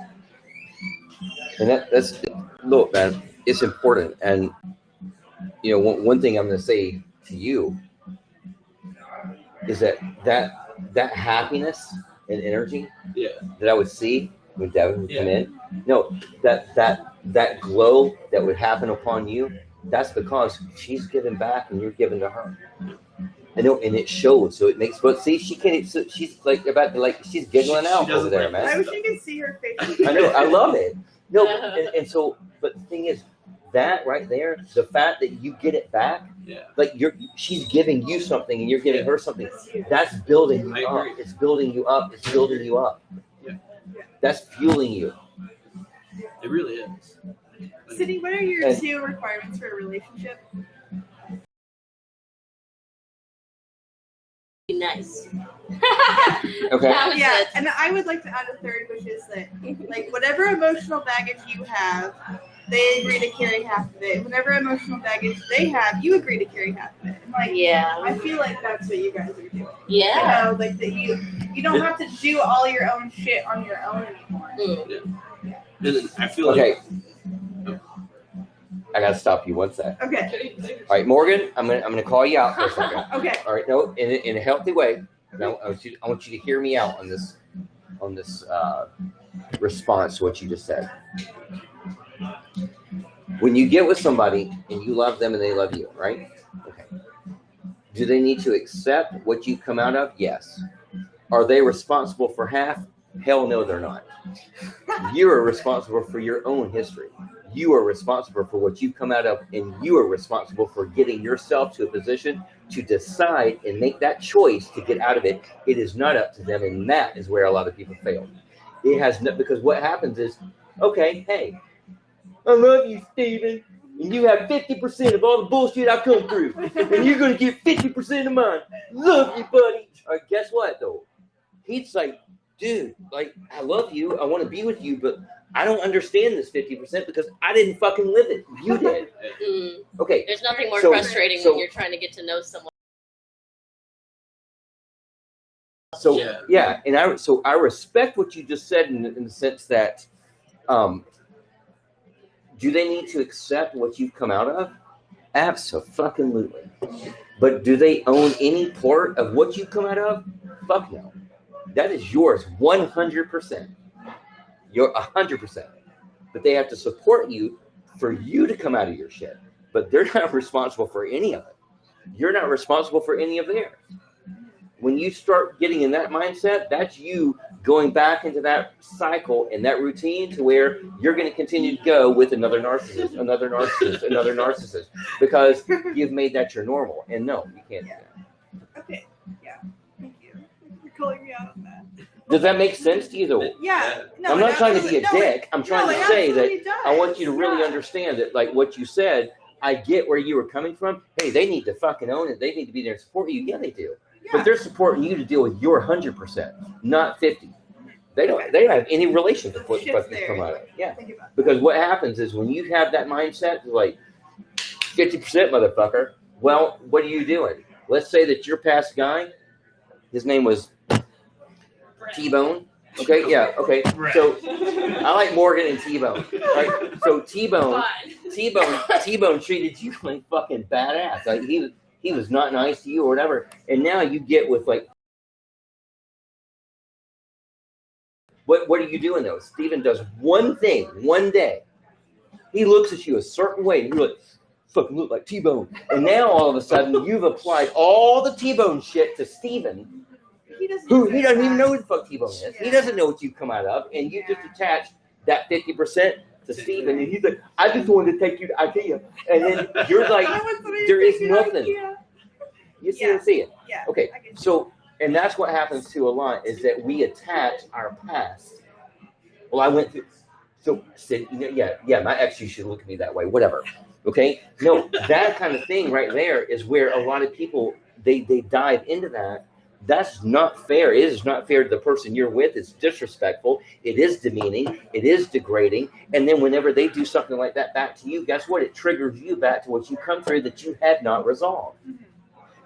And that's look, man, it's important. And you know, one thing I'm going to say to you is that happiness and energy Yeah. that I would see when Devin would come in, no, that glow that would happen upon you, that's because she's giving back and you're giving to her. I know, and it shows. So it makes. But see, she can't. So she's like she's giggling out over there, man. I wish you could see her face. I know. I love it. No, and so, but the thing is, that right there, the fact that you get it back, like she's giving you something and you're giving her something. That's building you up. It's building you up. It's building you up. Yeah. That's fueling you. It really is. Sydney, what are your 2 requirements for a relationship? Be nice. Okay. That was Yeah, it. and I would like to add a third, which is that, like, whatever emotional baggage you have, they agree to carry half of it. Whatever emotional baggage they have, you agree to carry half of it. And, like, Yeah. I feel like that's what you guys are doing. Yeah. You know, like that you don't have to do all your own shit on your own anymore. Mm. And I feel Okay. I gotta stop you one sec. Okay. All right, Morgan, I'm gonna call you out for a second. Okay. All right, no, in a healthy way. Now, I want you to hear me out on this response to what you just said. When you get with somebody and you love them and they love you, right? Okay. Do they need to accept what you come out of? Yes. Are they responsible for half? Hell no, they're not. You are responsible for your own history. You are responsible for what you come out of, and you are responsible for getting yourself to a position to decide and make that choice to get out of it. It is not up to them, and that is where a lot of people fail. It has no, because what happens is, okay, hey, I love you, Steven, and you have 50% of all the bullshit I've come through, and you're going to get 50% of mine. Love you, buddy. All right, guess what, though? He's like, dude, like, I love you. I want to be with you, but I don't understand this 50% because I didn't fucking live it. You did. Okay. There's nothing more frustrating when you're trying to get to know someone. So yeah, and I respect what you just said in the sense that, do they need to accept what you've come out of? Absolutely. But do they own any part of what you come out of? Fuck no. That is yours 100%. You're 100%. But they have to support you for you to come out of your shit. But they're not responsible for any of it. You're not responsible for any of theirs. When you start getting in that mindset, that's you going back into that cycle and that routine to where you're going to continue to go with another narcissist, another narcissist, another narcissist, because you've made that your normal. And no, you can't do that. Okay. Yeah. Thank you for calling me out on that. Does that make sense to you, though? Yeah. No, I'm not trying to be a absolutely- dick. I'm trying to say that I want you to really understand that, like what you said, I get where you were coming from. Hey, they need to fucking own it. They need to be there to support you. Yeah, they do. Yeah. But they're supporting you to deal with your 100%, not 50. They don't have any relation to what Shift you come out of. Yeah. Think about it. Because what happens is when you have that mindset, like 50% motherfucker, Well, what are you doing? Let's say that your past guy, his name was T-Bone. Okay, yeah, okay. So I like Morgan and T-Bone. Right? So T-Bone treated you like fucking badass. Like he was not nice to you or whatever. And now you get with like, what are you doing though? Steven does one thing one day. He looks at you a certain way and you're like, fucking look like T-Bone. And now all of a sudden you've applied all the T-Bone shit to Steven. He doesn't even know who the fuck T-Bone is. Yeah. He doesn't know what you come out of. And you just attach that 50% to Steven. And he's like, I just wanted to take you to IKEA. And then you're like, there is nothing. You see what I'm saying? Yeah. Okay, so, and that's what happens to a lot is that we attach our past. Well, I went through, so, yeah, my ex, you should look at me that way, whatever. Okay? No, that kind of thing right there is where a lot of people, they dive into that. That's not fair. It is not fair to the person you're with. It's disrespectful. It is demeaning. It is degrading. And then whenever they do something like that back to you, guess what? It triggers you back to what you come through that you had not resolved.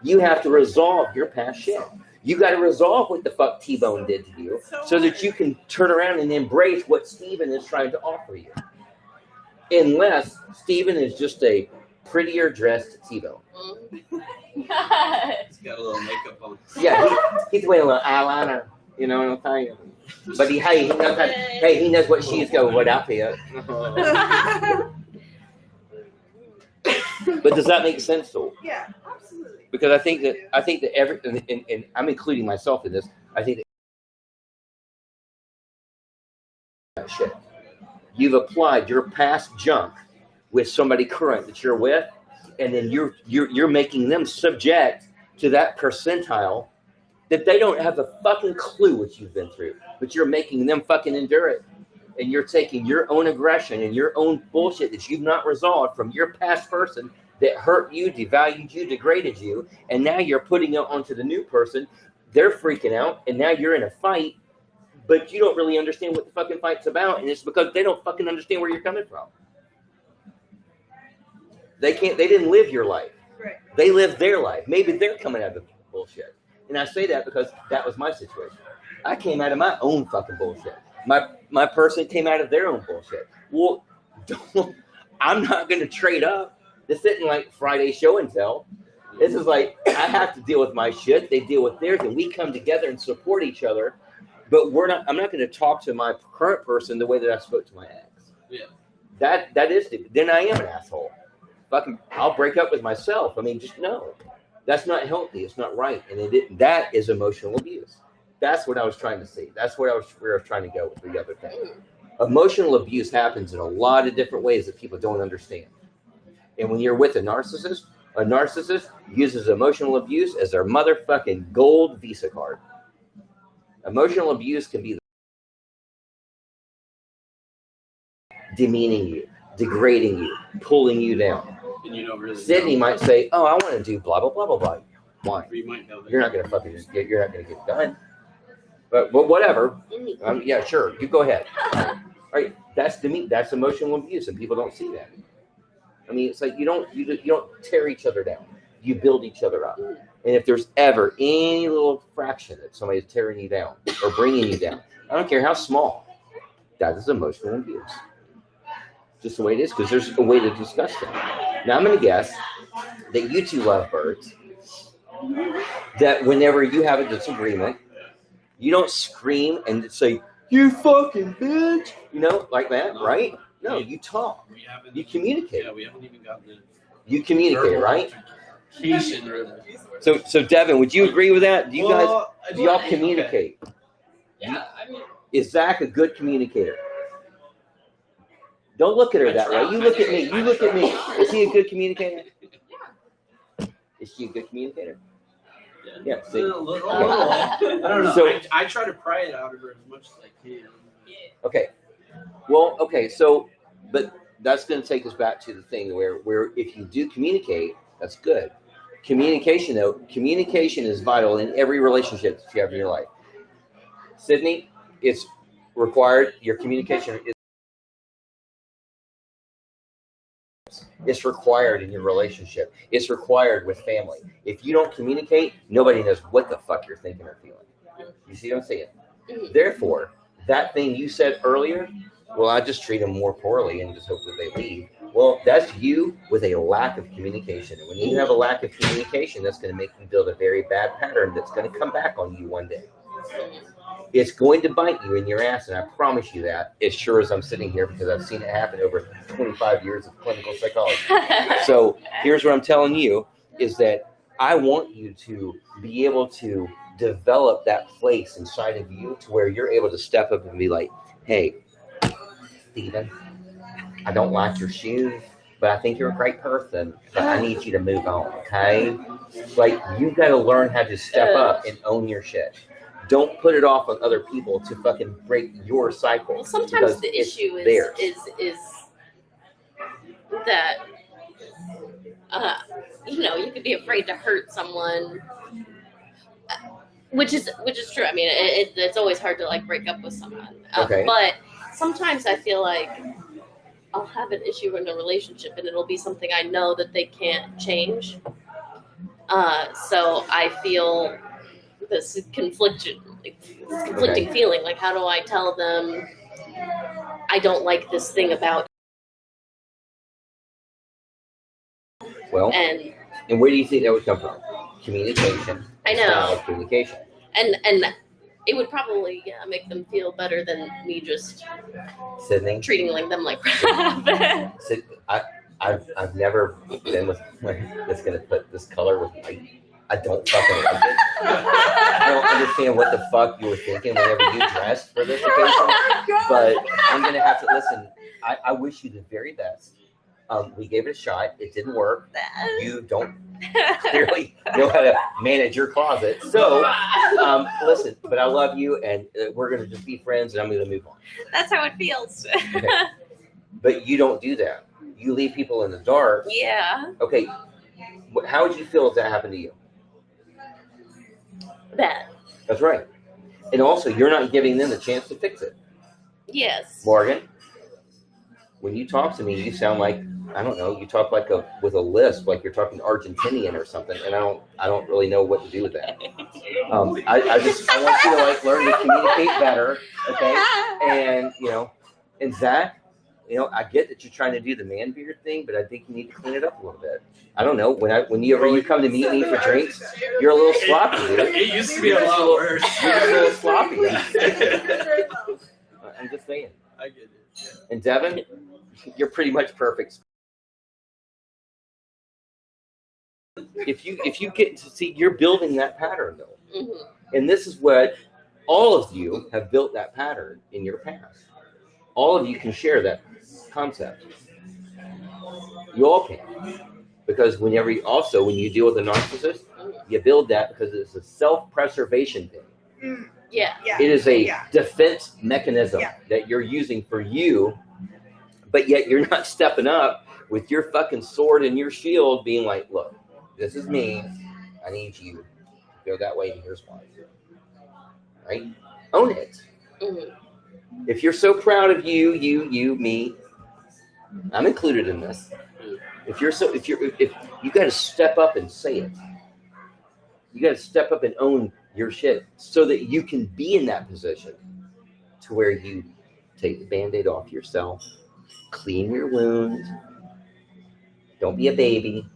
You have to resolve your past shit. You got to resolve what the fuck T-Bone did to you so that you can turn around and embrace what Steven is trying to offer you. Unless Steven is just a prettier dressed T-Bone. He's got a little makeup on. Yeah, he's wearing a little eyeliner, you know what I'm saying? But he knows what she's going with outfit. But does that make sense though? Yeah, absolutely. Because I think that every and I'm including myself in this. I think that shit. You've applied your past junk with somebody current that you're with, and then you're making them subject to that percentile that they don't have a fucking clue what you've been through, but you're making them fucking endure it. And you're taking your own aggression and your own bullshit that you've not resolved from your past person that hurt you, devalued you, degraded you, and now you're putting it onto the new person. They're freaking out, and now you're in a fight, but you don't really understand what the fucking fight's about, and it's because they don't fucking understand where you're coming from. They didn't live your life. Right. They lived their life. Maybe they're coming out of the bullshit. And I say that because that was my situation. I came out of my own fucking bullshit. My person came out of their own bullshit. Well, I'm not going to trade up. This isn't like Friday show and tell. This is like, I have to deal with my shit. They deal with theirs, and we come together and support each other. But I'm not going to talk to my current person the way that I spoke to my ex. Yeah. That is stupid. Then I am an asshole. Fucking, I'll break up with myself. I mean, just no. That's not healthy. It's not right. And that is emotional abuse. That's what I was trying to see. That's where I was trying to go with the other thing. Emotional abuse happens in a lot of different ways that people don't understand. And when you're with a narcissist uses emotional abuse as their motherfucking gold Visa card. Emotional abuse can be demeaning you, degrading you, pulling you down. And you don't really Sydney might say, "Oh, I want to do blah blah blah blah blah." Why? You might know that. You're not gonna fucking you're not gonna get done. But whatever. Yeah, sure. You go ahead. All right. That's emotional abuse, and people don't see that. I mean, it's like you don't tear each other down. You build each other up. And if there's ever any little fraction that somebody's tearing you down or bringing you down, I don't care how small, that is emotional abuse. Just the way it is, because there's a way to discuss that. Now I'm going to guess that you two lovebirds, that whenever you have a disagreement, you don't scream and say, "You fucking bitch," like that, right? No, you talk. You communicate. Yeah, we haven't even gotten the. You communicate, right? Really. So Devin, would you agree with that? Do y'all communicate? Yeah, I mean. Is Zach a good communicator? Don't look at her that way. You look at me. You look at me. Is he a good communicator? Yeah. Is she a good communicator? Yeah. See? A little. I don't know. So, I try to pry it out of her as much as I can. okay. Well, okay. So, but that's going to take us back to the thing where if you do communicate, that's good. Communication is vital in every relationship that you have in your life. Sydney, it's required. Your communication is. It's required in your relationship. It's required with family. If you don't communicate, nobody knows what the fuck you're thinking or feeling. You see what I'm saying? Therefore, that thing you said earlier, well, I just treat them more poorly and just hope that they leave. Well, that's you with a lack of communication. And when you have a lack of communication, that's going to make you build a very bad pattern that's going to come back on you one day. It's going to bite you in your ass, and I promise you that, as sure as I'm sitting here, because I've seen it happen over 25 years of clinical psychology. So here's what I'm telling you, is that I want you to be able to develop that place inside of you to where you're able to step up and be like, hey, Steven, I don't like your shoes, but I think you're a great person, but I need you to move on, okay? Like, you've got to learn how to step up and own your shit. Don't put it off on other people to fucking break your cycle. Well, sometimes the issue is that you could be afraid to hurt someone, which is true. I mean, it's always hard to like break up with someone. Okay. But sometimes I feel like I'll have an issue in a relationship, and it'll be something I know that they can't change. So I feel this conflicting feeling. Like, how do I tell them I don't like this thing about? Well, and where do you think that would come from? Communication. I know. Communication. And it would probably make them feel better than me just Sydney treating them like crap. I've never been with that's gonna put this color with white. I don't fucking like it. I don't understand what the fuck you were thinking whenever you dressed for this occasion. But I'm gonna have to listen. I wish you the very best. We gave it a shot. It didn't work. You don't clearly know how to manage your closet. So, listen, but I love you, and we're going to just be friends, and I'm going to move on. That's how it feels. Okay. But you don't do that. You leave people in the dark. Yeah. Okay. How would you feel if that happened to you? Bad. That's right. And also, you're not giving them the chance to fix it. Yes. Morgan, when you talk to me, you sound like, I don't know, you talk like with a lisp, like you're talking Argentinian or something, and I don't really know what to do with that. I want you to like learn to communicate better, okay? And and Zach, I get that you're trying to do the man beard thing, but I think you need to clean it up a little bit. I don't know, when you come to meet me for drinks, you're a little sloppy, dude. It used to be a lot worse. You're just a little sloppy. I'm just saying. I get it. Yeah. And Devin, you're pretty much perfect. If you get to see, you're building that pattern though, and this is what all of you have built that pattern in your past. All of you can share that concept. You all can, because when you deal with a narcissist, you build that because it's a self-preservation thing. Yeah. It is a defense mechanism that you're using for you, but yet you're not stepping up with your fucking sword and your shield being like, look, this is me. I need you to go that way, and here's why. Right? Own it. If you're so proud of you, me, I'm included in this. If you got to step up and say it. You got to step up and own your shit so that you can be in that position to where you take the Band-Aid off yourself, clean your wound, don't be a baby,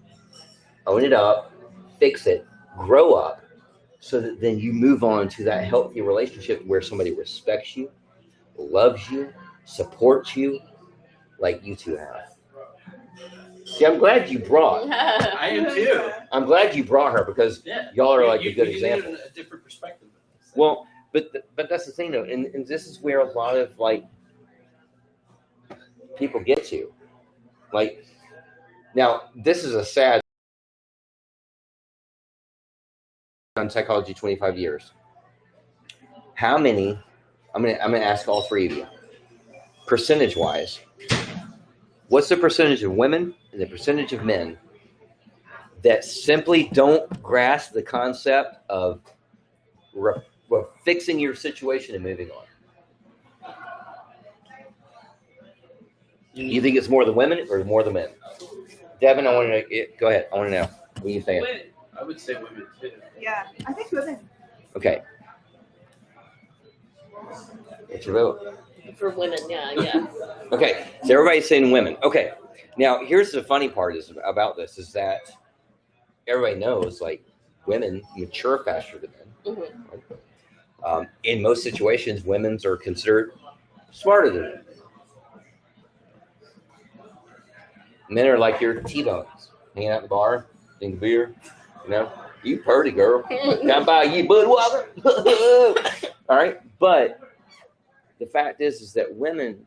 own it up, fix it, grow up, so that then you move on to that healthy relationship where somebody respects you, loves you, supports you, like you two have. See, I'm glad you brought. I am too. I'm glad you brought her because y'all are like a good you example. A different perspective. Well, but that's the thing though, and this is where a lot of like people get to. Like, now this is a sad on psychology 25 years. How many? I'm gonna ask all three of you. Percentage wise, what's the percentage of women and the percentage of men that simply don't grasp the concept of fixing your situation and moving on? You think it's more the women or more the men? Devin, I want to go ahead. I want to know. What are you saying? Women. I would say women too. Yeah, I think women. Okay. What's your vote? For women, yeah. Okay, so everybody's saying women. Okay, now here's the funny part is about this is that everybody knows like women mature faster than men. Mm-hmm. In most situations, women's are considered smarter than men. Men are like your T-bones, hanging out in the bar, drinking beer. You purty girl, come by you Budweiser. All right, but the fact is that women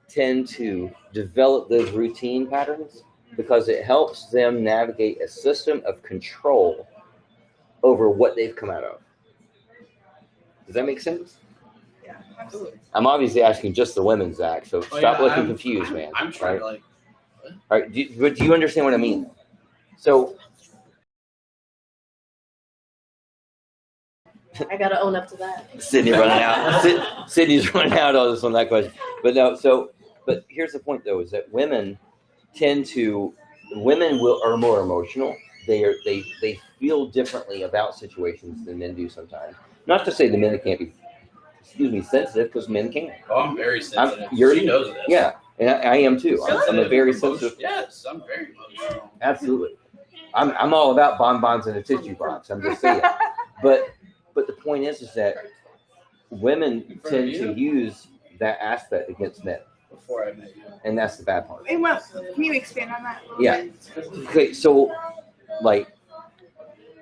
tend to develop those routine patterns because it helps them navigate a system of control over what they've come out of. Does that make sense? Yeah, absolutely. I'm obviously asking just the women, Zach, so stop looking confused, man. I'm trying to All right, do you understand what I mean? So I gotta own up to that. Sydney running out. Sydney's running out on this on that question. But no, but here's the point though, is that women are more emotional. They feel differently about situations than men do sometimes. Not to say the men can't be sensitive, because men can. Oh, I'm very sensitive. She knows this. Yeah, and I am too. I'm a very sensitive. Yes, I'm very emotional. Absolutely. I'm all about bonbons in a tissue box. I'm just saying. But the point is that women tend to use that aspect against men. Before I met you. And that's the bad part. And well, can you expand on that a little Yeah. bit? Okay, so like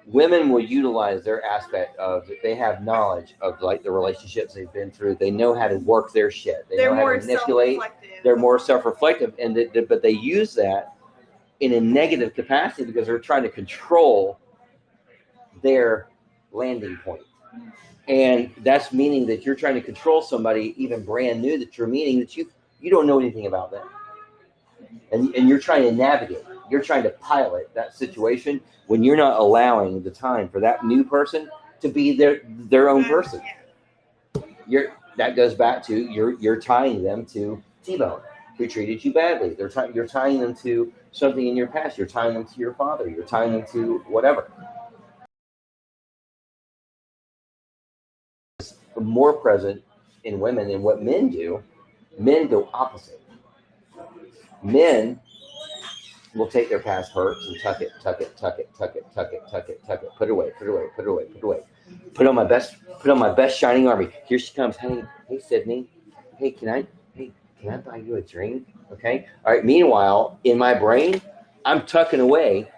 women will utilize their aspect of they have knowledge of like the relationships they've been through. They know how to work their shit. They They're know how more to manipulate. self-reflective. They're more self-reflective, but they use that in a negative capacity because they're trying to control their landing point. And that's meaning that you're trying to control somebody even brand new that you're meeting that you don't know anything about them. And you're trying to navigate. You're trying to pilot that situation when you're not allowing the time for that new person to be their own person. That goes back to you're tying them to T-Bone, who treated you badly. You're tying them to something in your past. You're tying them to your father. You're tying them to whatever. More present in women than what men do. Men go opposite. Men will take their past hurts and tuck it, put it away. Put on my best shining army. Here she comes. Hey Sydney. Hey, can I buy you a drink? Okay. All right. Meanwhile, in my brain, I'm tucking away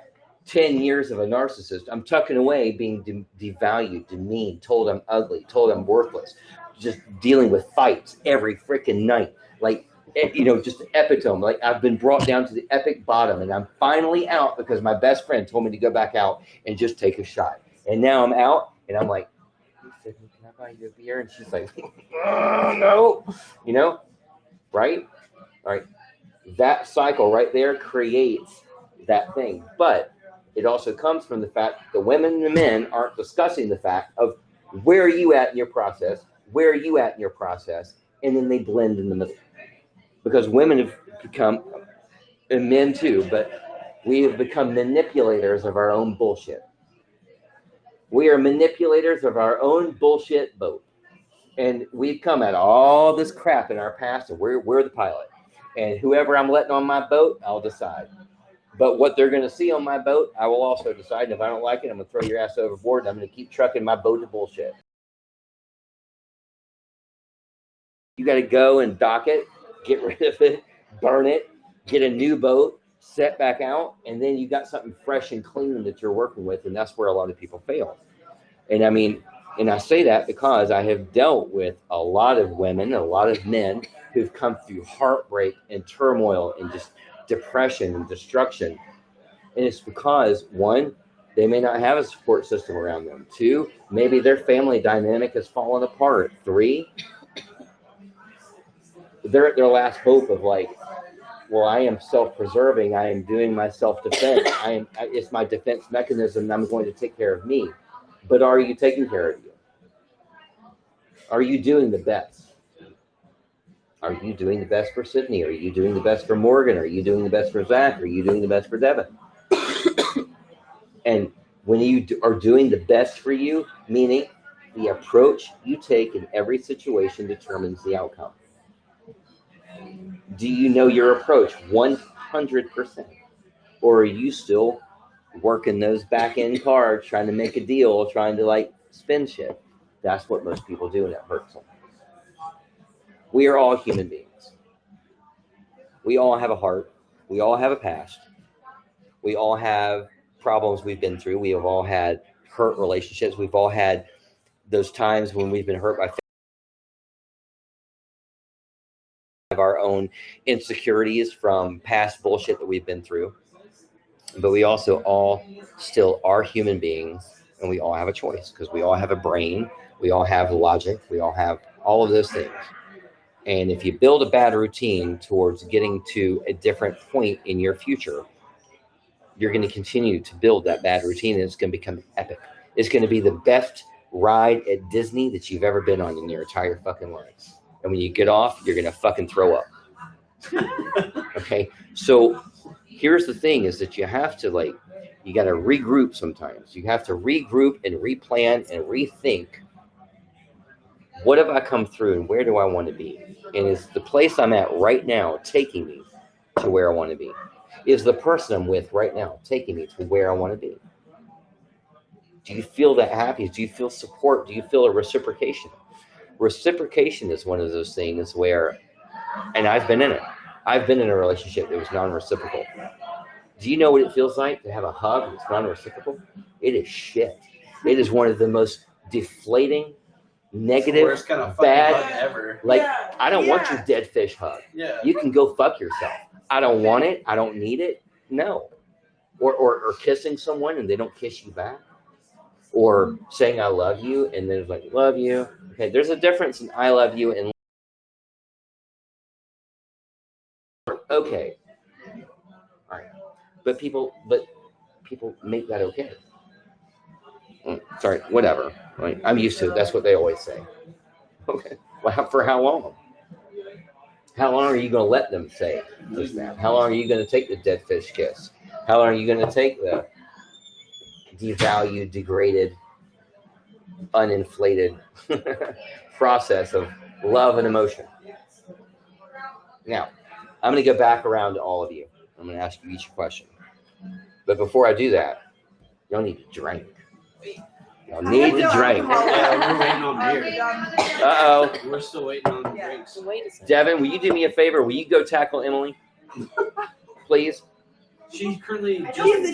10 years of a narcissist. I'm tucking away being devalued, demeaned, told I'm ugly, told I'm worthless, just dealing with fights every freaking night. Like, just the epitome. Like, I've been brought down to the epic bottom, and I'm finally out because my best friend told me to go back out and just take a shot. And now I'm out, and I'm like, hey, Sydney, can I buy you a beer? And she's like, oh, no. Right? All right. That cycle right there creates that thing. But it also comes from the fact that the women and the men aren't discussing the fact of where are you at in your process, and then they blend in the middle. Because women have become, and men too, but we have become manipulators of our own bullshit. We are manipulators of our own bullshit boat. And we've come at all this crap in our past, and we're the pilot. And whoever I'm letting on my boat, I'll decide. But what they're going to see on my boat, I will also decide. And if I don't like it, I'm going to throw your ass overboard, and I'm going to keep trucking my boat to bullshit. You got to go and dock it, get rid of it, burn it, get a new boat, set back out, and then you got something fresh and clean that you're working with, and that's where a lot of people fail. And I say that because I have dealt with a lot of women, a lot of men who've come through heartbreak and turmoil and just depression and destruction. And it's because, one, they may not have a support system around them. Two, maybe their family dynamic has fallen apart. Three, they're at their last hope of like, well, I am self-preserving. I am doing my self-defense. It's my defense mechanism, and I'm going to take care of me. But are you taking care of you? Are you doing the best? Are you doing the best for Sydney? Are you doing the best for Morgan? Are you doing the best for Zach? Are you doing the best for Devin? And when you are doing the best for you, meaning the approach you take in every situation determines the outcome. Do you know your approach 100%? Or are you still working those back end cards, trying to make a deal, trying to like spin shit? That's what most people do, and it hurts them. We are all human beings. We all have a heart. We all have a past. We all have problems we've been through. We have all had hurt relationships. We've all had those times when we've been hurt by our own insecurities from past bullshit that we've been through. But we also all still are human beings, and we all have a choice because we all have a brain. We all have logic. We all have all of those things. And if you build a bad routine towards getting to a different point in your future, you're going to continue to build that bad routine, and it's going to become epic. It's going to be the best ride at Disney that you've ever been on in your entire fucking life. And when you get off, you're going to fucking throw up. Okay? So here's the thing is that you have to you got to regroup sometimes. You have to regroup and replan and rethink. What have I come through and where do I want to be? And is the place I'm at right now taking me to where I want to be? Is the person I'm with right now taking me to where I want to be? Do you feel that happiness? Do you feel support? Do you feel a reciprocation? Reciprocation is one of those things where, and I've been in it. I've been in a relationship that was non-reciprocal. Do you know what it feels like to have a hug that's non-reciprocal? It is shit. It is one of the most deflating, negative, kind of bad, hug ever. I don't want your dead fish hug. Yeah. You can go fuck yourself. I don't want it. I don't need it. No. Or kissing someone and they don't kiss you back. Or saying I love you and then it's like, love you. Okay, there's a difference in I love you and okay. All right. But people make that okay. Sorry, whatever. Right? I'm used to it. That's what they always say. Okay. Well, for how long? How long are you going to let them say just that? How long are you going to take the dead fish kiss? How long are you going to take the devalued, degraded, uninflated process of love and emotion? Now, I'm going to go back around to all of you. I'm going to ask you each a question. But before I do that, y'all need to drink. Y'all need to drink. Yeah, we're waiting on beer. Uh-oh. We're still waiting on drinks. Wait a second. Devin, will you do me a favor? Will you go tackle Emily? Please? She's currently She's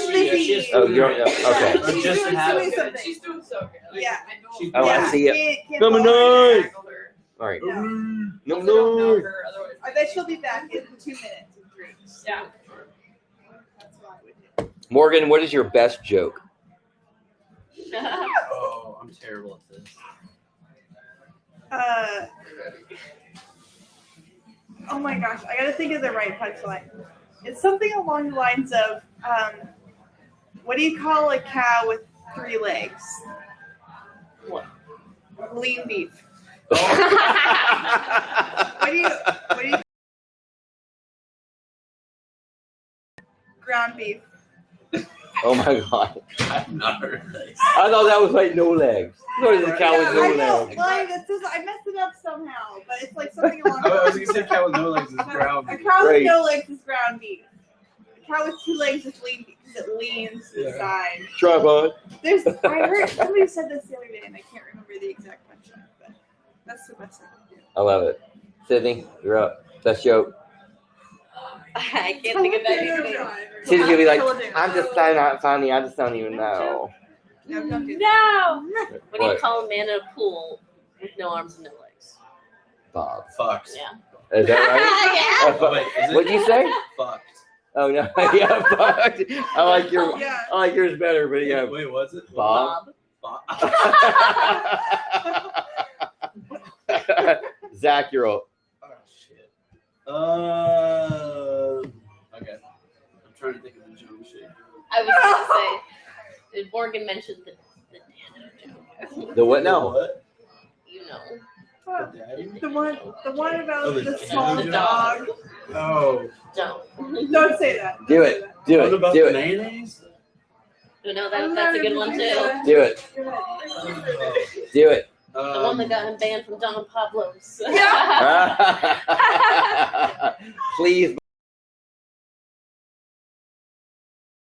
busy. Oh, you're okay. She's Just doing have- something. She's doing so good. Yeah. Oh, I see it. Can't Coming follow her. on. All right. No. No, I don't know no. her, otherwise- I bet she'll be back in 2 minutes and 3. Yeah. That's what I would do. Morgan, what is your best joke? Oh, I'm terrible at this. Oh my gosh, I gotta think of the right punchline. It's something along the lines of, what do you call a cow with 3 legs? What? Lean beef. Oh. What do you ground beef? Oh my god. I've not heard this. I thought that was like no legs. What is a cow with I no know, legs? like, it's just, I messed it up somehow, but it's like something along I those was gonna say cow with no legs is ground A beef. cow Right. with no legs is ground beef. A cow with 2 legs is lean beef because it leans to the Yeah. side. Tripod. I heard somebody said this the other day and I can't remember the exact punchline, but that's the best I can do. I love it. Sydney, you're up. Best joke. I can't think of anything. Sydney's gonna be like, Tell it. I'm just not funny. I just don't even know. No, don't do that. No. What do you What? call a man in a pool with no arms and no legs? Bob. Fucked. Yeah. Is that right? Oh, wait, is it? What'd you say? Fucked. Oh no. Yeah, fucked. I like Yeah. yours better, but yeah. Wait, what's it? Bob. Bob. Zach, you're up. Oh shit. Okay. I'm trying to think of the joke shit. I was going to say, Morgan mentioned the Nana joke. The what now? What? You know. The one about Oh, the the small dog. dog. Oh. Don't say that. Do it. Do What it. about Do the it. mayonnaise? You know that's a good one too. Do it. Do it. The one that got him banned from Don Pablo's. Please.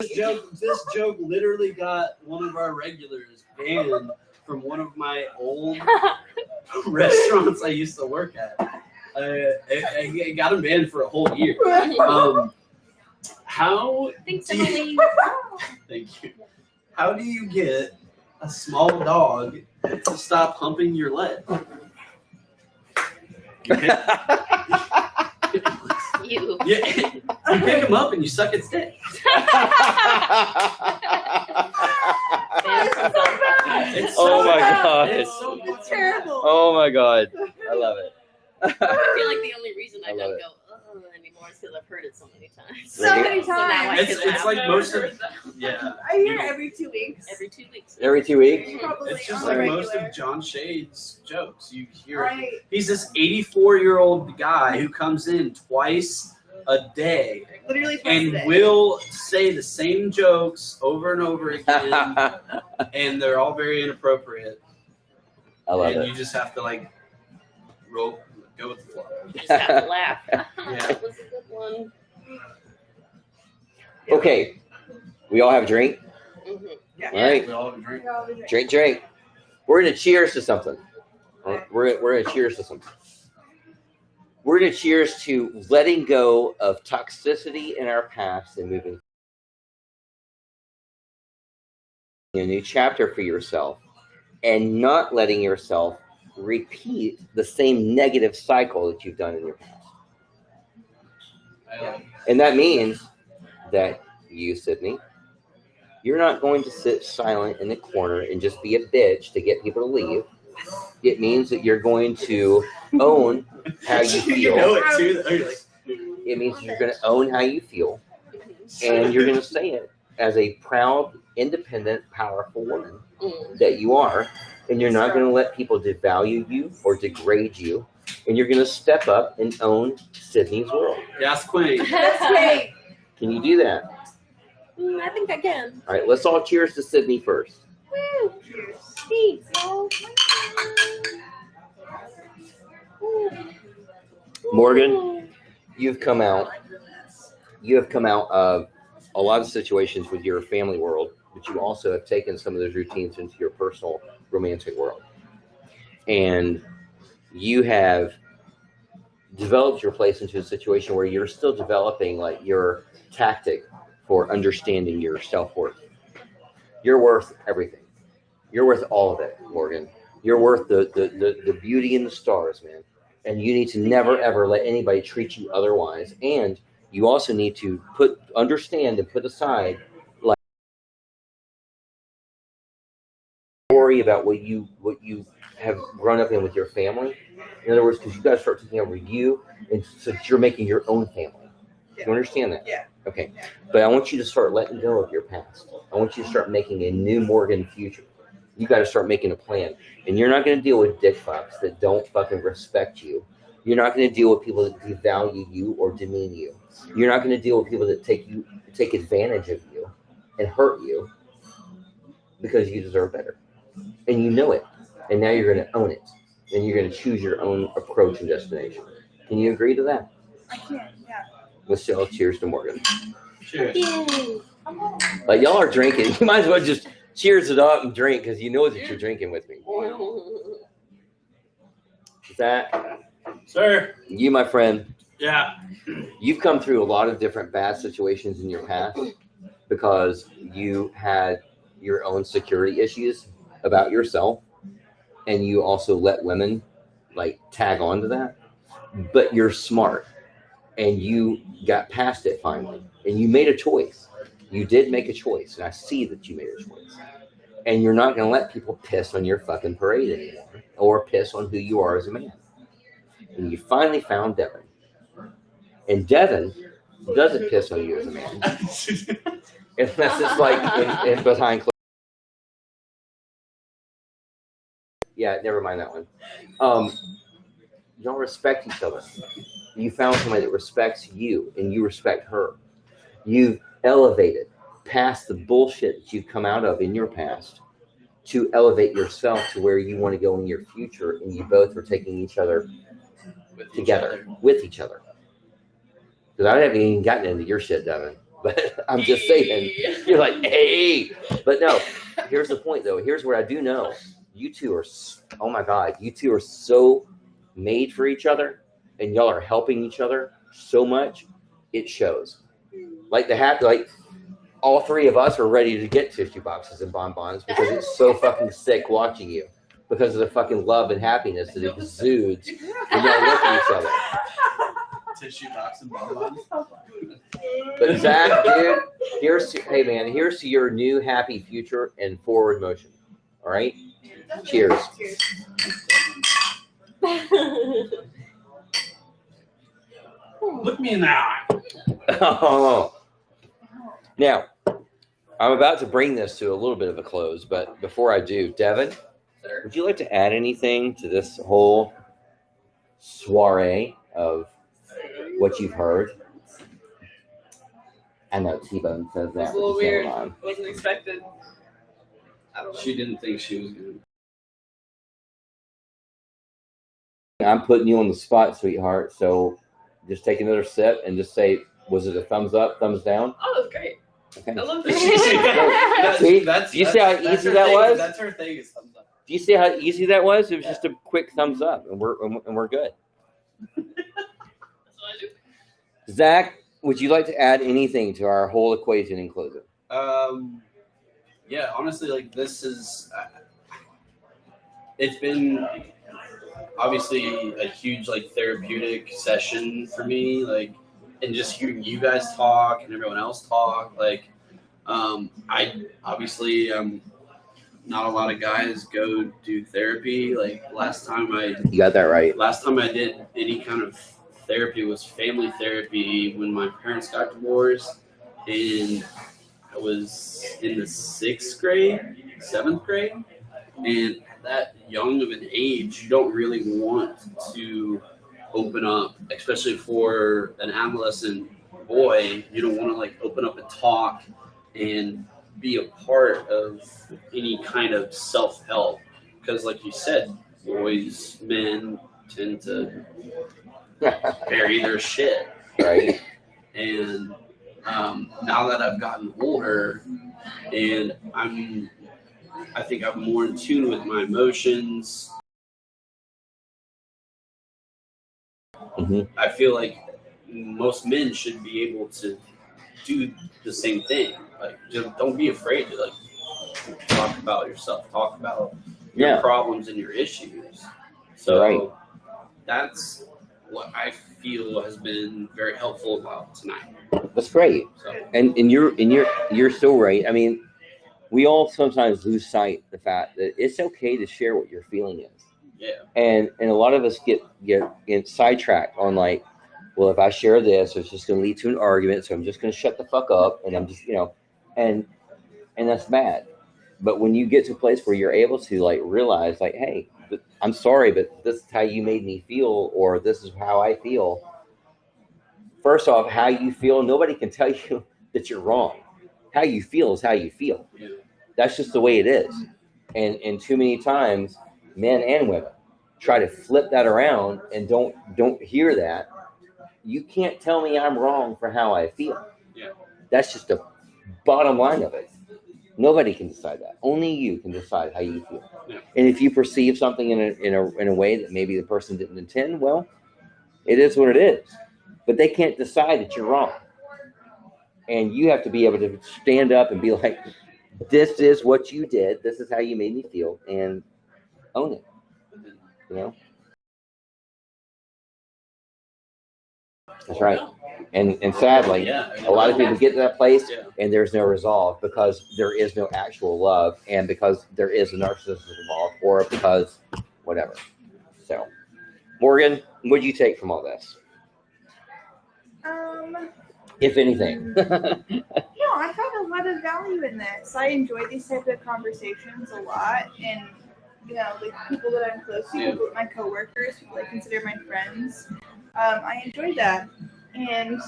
This joke literally got one of our regulars banned from one of my old restaurants I used to work at. I got him banned for a whole year. How Thanks, do you, Emily. thank you. How do you get a small dog to stop humping your leg? You pick, You. you pick him up and you suck its dick. It's Oh my bad. god. It's so It's terrible. Oh my god. I love it. I feel like the only reason I I love don't it. go anymore is because I've heard it so many times. So many So now I times. It's can like laugh. most of yeah. I hear it every 2 weeks. Every 2 weeks. Every 2 weeks? Probably It's just on the like most regular. of John Shade's jokes. You hear it. Right. He's this 84-year-old guy who comes in twice a day Literally twice a and day. will say the same jokes over and over again, and they're all very inappropriate. I love and it. you just have to like go with the flow. You just have to laugh. Yeah. That was a good one. Okay. We all have a drink? Mm-hmm. Yeah. All right. We all have a drink. We all have a drink. Drink, drink. We're gonna cheers to something. We're gonna cheers to something. We're gonna cheers to letting go of toxicity in our past and moving a new chapter for yourself, and not letting yourself repeat the same negative cycle that you've done in your past. I like And that means that you, Sydney, you're not going to sit silent in the corner and just be a bitch to get people to leave. It means that you're going to own how you You know feel. it too. Though. You're like, It means you're going to own how you feel, and you're going to say it as a proud, independent, powerful woman that you are, and you're not going to let people devalue you or degrade you, and you're going to step up and own Sydney's world. yes, Queen. That's great. Can you do that? I think I can. All right, let's all cheers to Sydney first. Woo. Cheers. Thanks, y'all. Morgan, you have come out of a lot of situations with your family world, but you also have taken some of those routines into your personal romantic world. And you have developed your place into a situation where you're still developing like your tactic for understanding your self-worth. You're worth everything. You're worth all of it, Morgan. You're worth the beauty in the stars, man. And you need to never, ever let anybody treat you otherwise. And you also need to understand and put aside like worry about what you have grown up in with your family. In other words, because you got to start taking over you, and so that you're making your own family. You understand that? Yeah. Okay. But I want you to start letting go of your past. I want you to start making a new Morgan future. You got to start making a plan. And you're not going to deal with dick fucks that don't fucking respect you. You're not going to deal with people that devalue you or demean you. You're not going to deal with people that take advantage of you and hurt you because you deserve better. And you know it. And now you're going to own it. And you're going to choose your own approach and destination. Can you agree to that? I can, yeah. Let's say cheers to Morgan. Cheers. Yay. Like y'all are drinking. You might as well just cheers it up and drink because you know that you're drinking with me. Zach, Sir. you, my friend, Yeah. you've come through a lot of different bad situations in your past because you had your own security issues about yourself, and you also let women like tag on to that. But you're smart, and you got past it finally, and you made a choice. You did make a choice, and I see that you made a choice. And you're not going to let people piss on your fucking parade anymore, or piss on who you are as a man. And you finally found Devin. And Devin doesn't piss on you as a man. Unless it's like in behind closed. Yeah, never mind that one. Y'all respect each other. You found somebody that respects you, and you respect her. You've elevated past the bullshit that you've come out of in your past to elevate yourself to where you want to go in your future, and you both are taking each other together with each other. Because I haven't even gotten into your shit, Devin. But I'm just saying, you're like, hey. But no, here's the point, though. Here's what I do know. You two are, oh my God, you two are so made for each other, and y'all are helping each other so much, it shows. Like all three of us are ready to get tissue boxes and bonbons because it's so fucking sick watching you because of the fucking love and happiness that exudes when y'all look at each other. Tissue box and bonbons. But Zach, dude, here's to your new happy future and forward motion. All right? Cheers. Look me in the eye. Oh. Now, I'm about to bring this to a little bit of a close, but before I do, Devin, would you like to add anything to this whole soiree of what you've heard? I know T-Bone says that. It's a little but weird. never mind. Wasn't expected. I don't know. She didn't think she was gonna. I'm putting you on the spot, sweetheart. So just take another sip and just say, was it a thumbs up, thumbs down? Oh, that was great. Okay. I love See? That's, Do you see how that's easy her that thing. was? That's her thing. Is thumbs up. Do you see how easy that was? It was just a quick thumbs up, and we're good. Zach, would you like to add anything to our whole equation in closing? Yeah, honestly, like this is, it's been obviously a huge like therapeutic session for me, like, and just hearing you guys talk and everyone else talk, like, I obviously not a lot of guys go do therapy. Like You got that right. last time I did any kind of therapy was family therapy when my parents got divorced, and I was in the 6th grade, 7th grade, and at that young of an age, you don't really want to open up, especially for an adolescent boy. You don't want to like open up and talk and be a part of any kind of self-help, because like you said, men tend to bury their shit, Right. and now that I've gotten older and I think I'm more in tune with my emotions. Mm-hmm. I feel like most men should be able to do the same thing. Like, just don't be afraid to like talk about yourself, talk about your problems and your issues. So that's what I feel has been very helpful about tonight. That's great. So, And you're so right. I mean, we all sometimes lose sight of the fact that it's okay to share what your feeling is. yeah. And a lot of us get sidetracked on like, well, if I share this, it's just going to lead to an argument, so I'm just going to shut the fuck up, and I'm just, and that's bad. But when you get to a place where you're able to like realize like, hey, I'm sorry, but this is how you made me feel, or this is how I feel. First off, how you feel, nobody can tell you that you're wrong. How you feel is how you feel. Yeah. That's just the way it is. And too many times, men and women try to flip that around and don't hear that. You can't tell me I'm wrong for how I feel. Yeah. That's just the bottom line of it. Nobody can decide that. Only you can decide how you feel. Yeah. And if you perceive something in a way that maybe the person didn't intend, well, it is what it is. But they can't decide that you're wrong. And you have to be able to stand up and be like, this is what you did. This is how you made me feel, and own it. That's right. And sadly, a lot of people get to that place and there's no resolve because there is no actual love, and because there is a narcissist involved, or because whatever. So, Morgan, what do you take from all this? If anything. No, I found a lot of value in this. I enjoy these types of conversations a lot, and like people that I'm close to, people, my coworkers, people I consider my friends. I enjoy that, and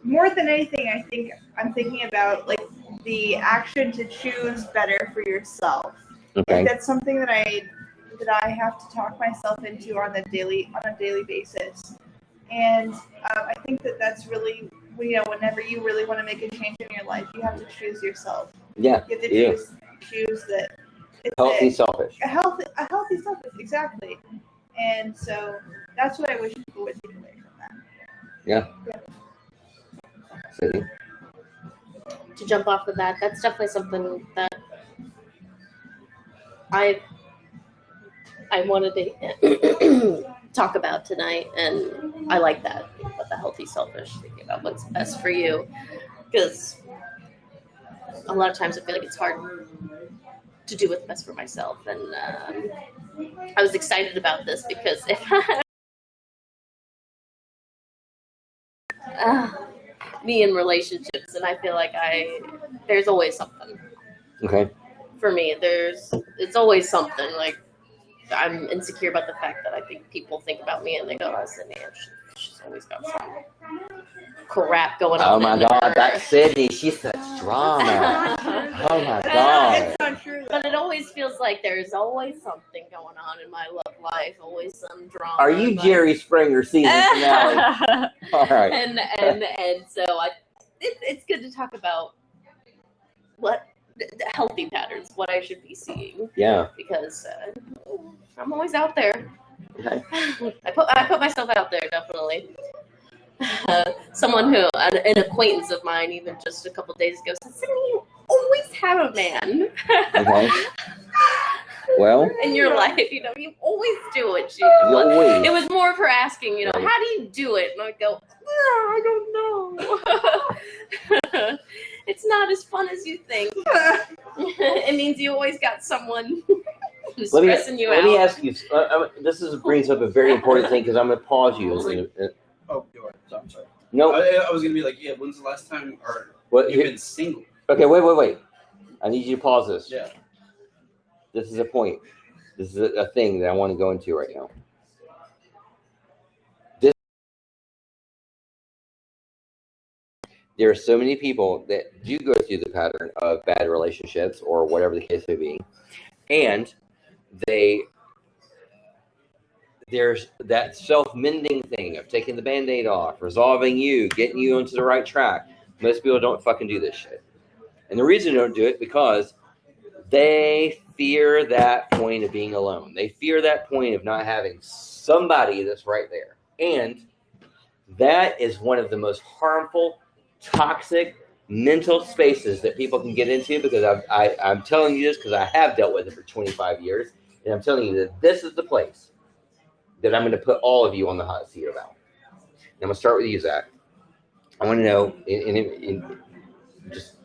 more than anything, I think I'm thinking about like the action to choose better for yourself. Okay. Like, that's something that I have to talk myself into on a daily basis, and I think that's really, whenever you really want to make a change in your life, you have to choose yourself. Yeah. You have to choose that. It's Healthy selfish. a healthy selfish, exactly. And so that's what I wish people would take away from that. Yeah. City. To jump off of that, that's definitely something that I wanted to talk about tonight, and I like that, about the healthy selfish, thinking about what's best for you, because a lot of times I feel like it's hard to do what's best for myself, and I was excited about this because if me in relationships, and I feel like there's always something. Okay. For me, it's always something. Like, I'm insecure about the fact that I think people think about me and they go, "Oh, Sydney, she's always got some crap going on." Oh my in God, her. that's Sydney. She's such drama. Oh my God. It's not true. But it always feels like there's always something going on in my love life, always some drama. Are you Jerry Springer season finale? All right. And so it's good to talk about what healthy patterns, what I should be seeing. Yeah. Because I'm always out there. Okay. I put myself out there, definitely. Someone who, an acquaintance of mine, even just a couple days ago, said, "Sydney, you always have a man." Okay. Well, in your life, you always do what you do. you always. It was more of her asking, how do you do it? And I go, I don't know. It's not as fun as you think. It means you always got someone who's stressing you out. Let me ask you. Brings up a very important thing, because I'm going to pause you. Oh, go ahead. I'm sorry. No. I was gonna be like, yeah. When's the last time you've been single? Okay, wait. I need you to pause this. Yeah. This is a point. This is a thing that I want to go into right now. There are so many people that do go through the pattern of bad relationships, or whatever the case may be, and there's that self-mending thing of taking the Band-Aid off, resolving you, getting you onto the right track. Most people don't fucking do this shit. And the reason they don't do it, because they fear that point of being alone. They fear that point of not having somebody that's right there. And that is one of the most harmful, toxic mental spaces that people can get into, because I'm telling you this because I have dealt with it for 25 years. And I'm telling you that this is the place that I'm going to put all of you on the hot seat about. And I'm going to start with you, Zach. I want to know, just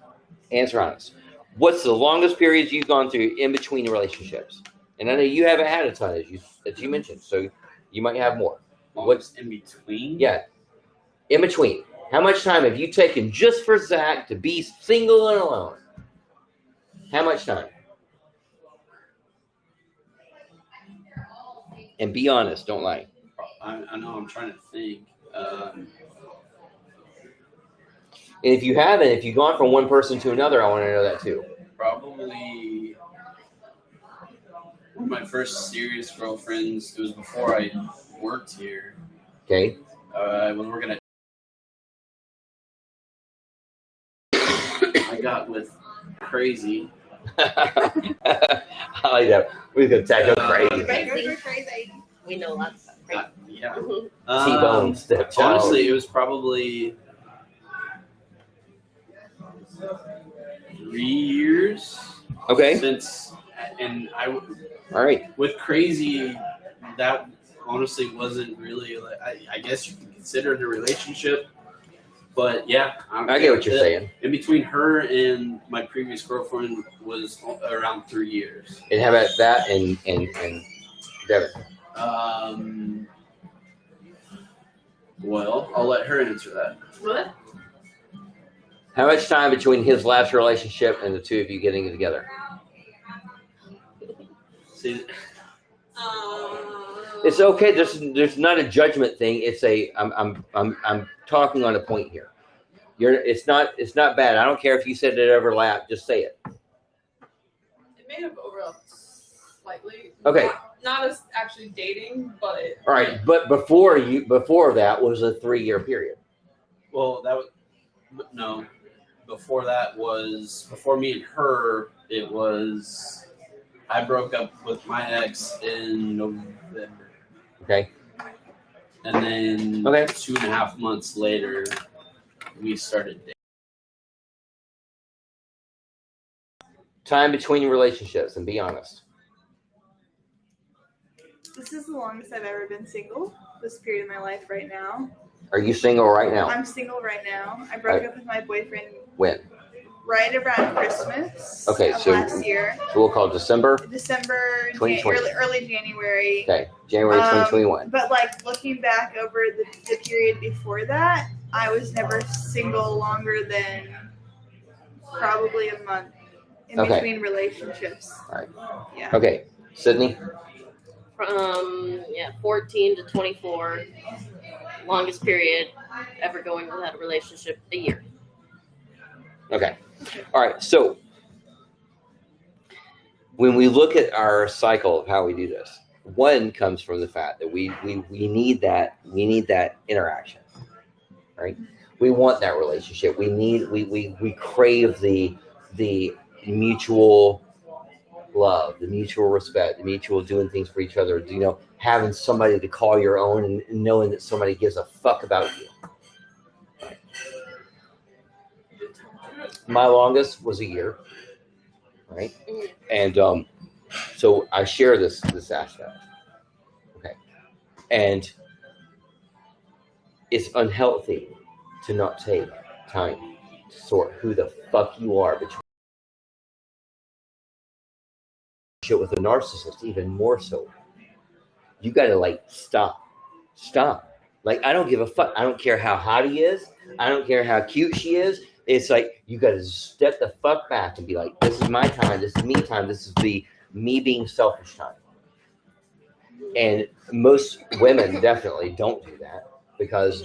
answer honest. What's the longest periods you've gone through in between relationships? And I know you haven't had a ton, as you mentioned, so you might have more. What's in between? Yeah, in between. How much time have you taken just for Zach to be single and alone? How much time? And be honest, don't lie. I know, I'm trying to think. And if you haven't, if you've gone from one person to another, I want to know that too. Probably one of my first serious girlfriends, it was before I worked here. Okay. I was working at I got with Crazy. I like that. We're going to tackle crazy. Crazy. We know lots of crazy. Yeah. T-bone step. Honestly, it was probably 3 years. Okay. Since, and All right. with Crazy, that honestly wasn't really, I guess you can consider it a relationship. But yeah, I get what you're saying. In between her and my previous girlfriend was around 3 years. And how about that and Devin? Well, I'll let her answer that. What? How much time between his last relationship and the two of you getting together? See, It's okay. There's not a judgment thing. It's a I'm talking on a point here. It's not bad. I don't care if you said it overlap. Just say it. It may have overlapped slightly. Okay. Not as actually dating, but it. All right, but before that was a 3-year period. well, that was no. Before that was before me and her. It was. I broke up with my ex in November, Okay. and then Okay. 2.5 months later, we started dating. Time between relationships, and be honest. This is the longest I've ever been single. This period of my life right now. Are you single right now? I'm single right now. I broke up with my boyfriend When? right around Christmas Okay, of so- last year. So we'll call it December. December, 2020. early January. Okay, January 2021. But like looking back over the period before that, I was never single longer than probably a month in Okay. between relationships. All right. Yeah. Okay, Sydney. From 14 to 24, longest period ever going without a relationship, a year. Okay. All right. So when we look at our cycle of how we do this, one comes from the fact that we need that interaction, right? We want that relationship. We crave the mutual love, the mutual respect, the mutual doing things for each other. You know, having somebody to call your own and knowing that somebody gives a fuck about you. My longest was a year, right? And so I share this aspect. Okay. And it's unhealthy to not take time to sort who the fuck you are between shit with a narcissist, even more so. You gotta like stop. Like I don't give a fuck. I don't care how hot he is. I don't care how cute she is. It's like you gotta step the fuck back and be like, this is my time, this is me time, this is the me being selfish time. And most women definitely don't do that because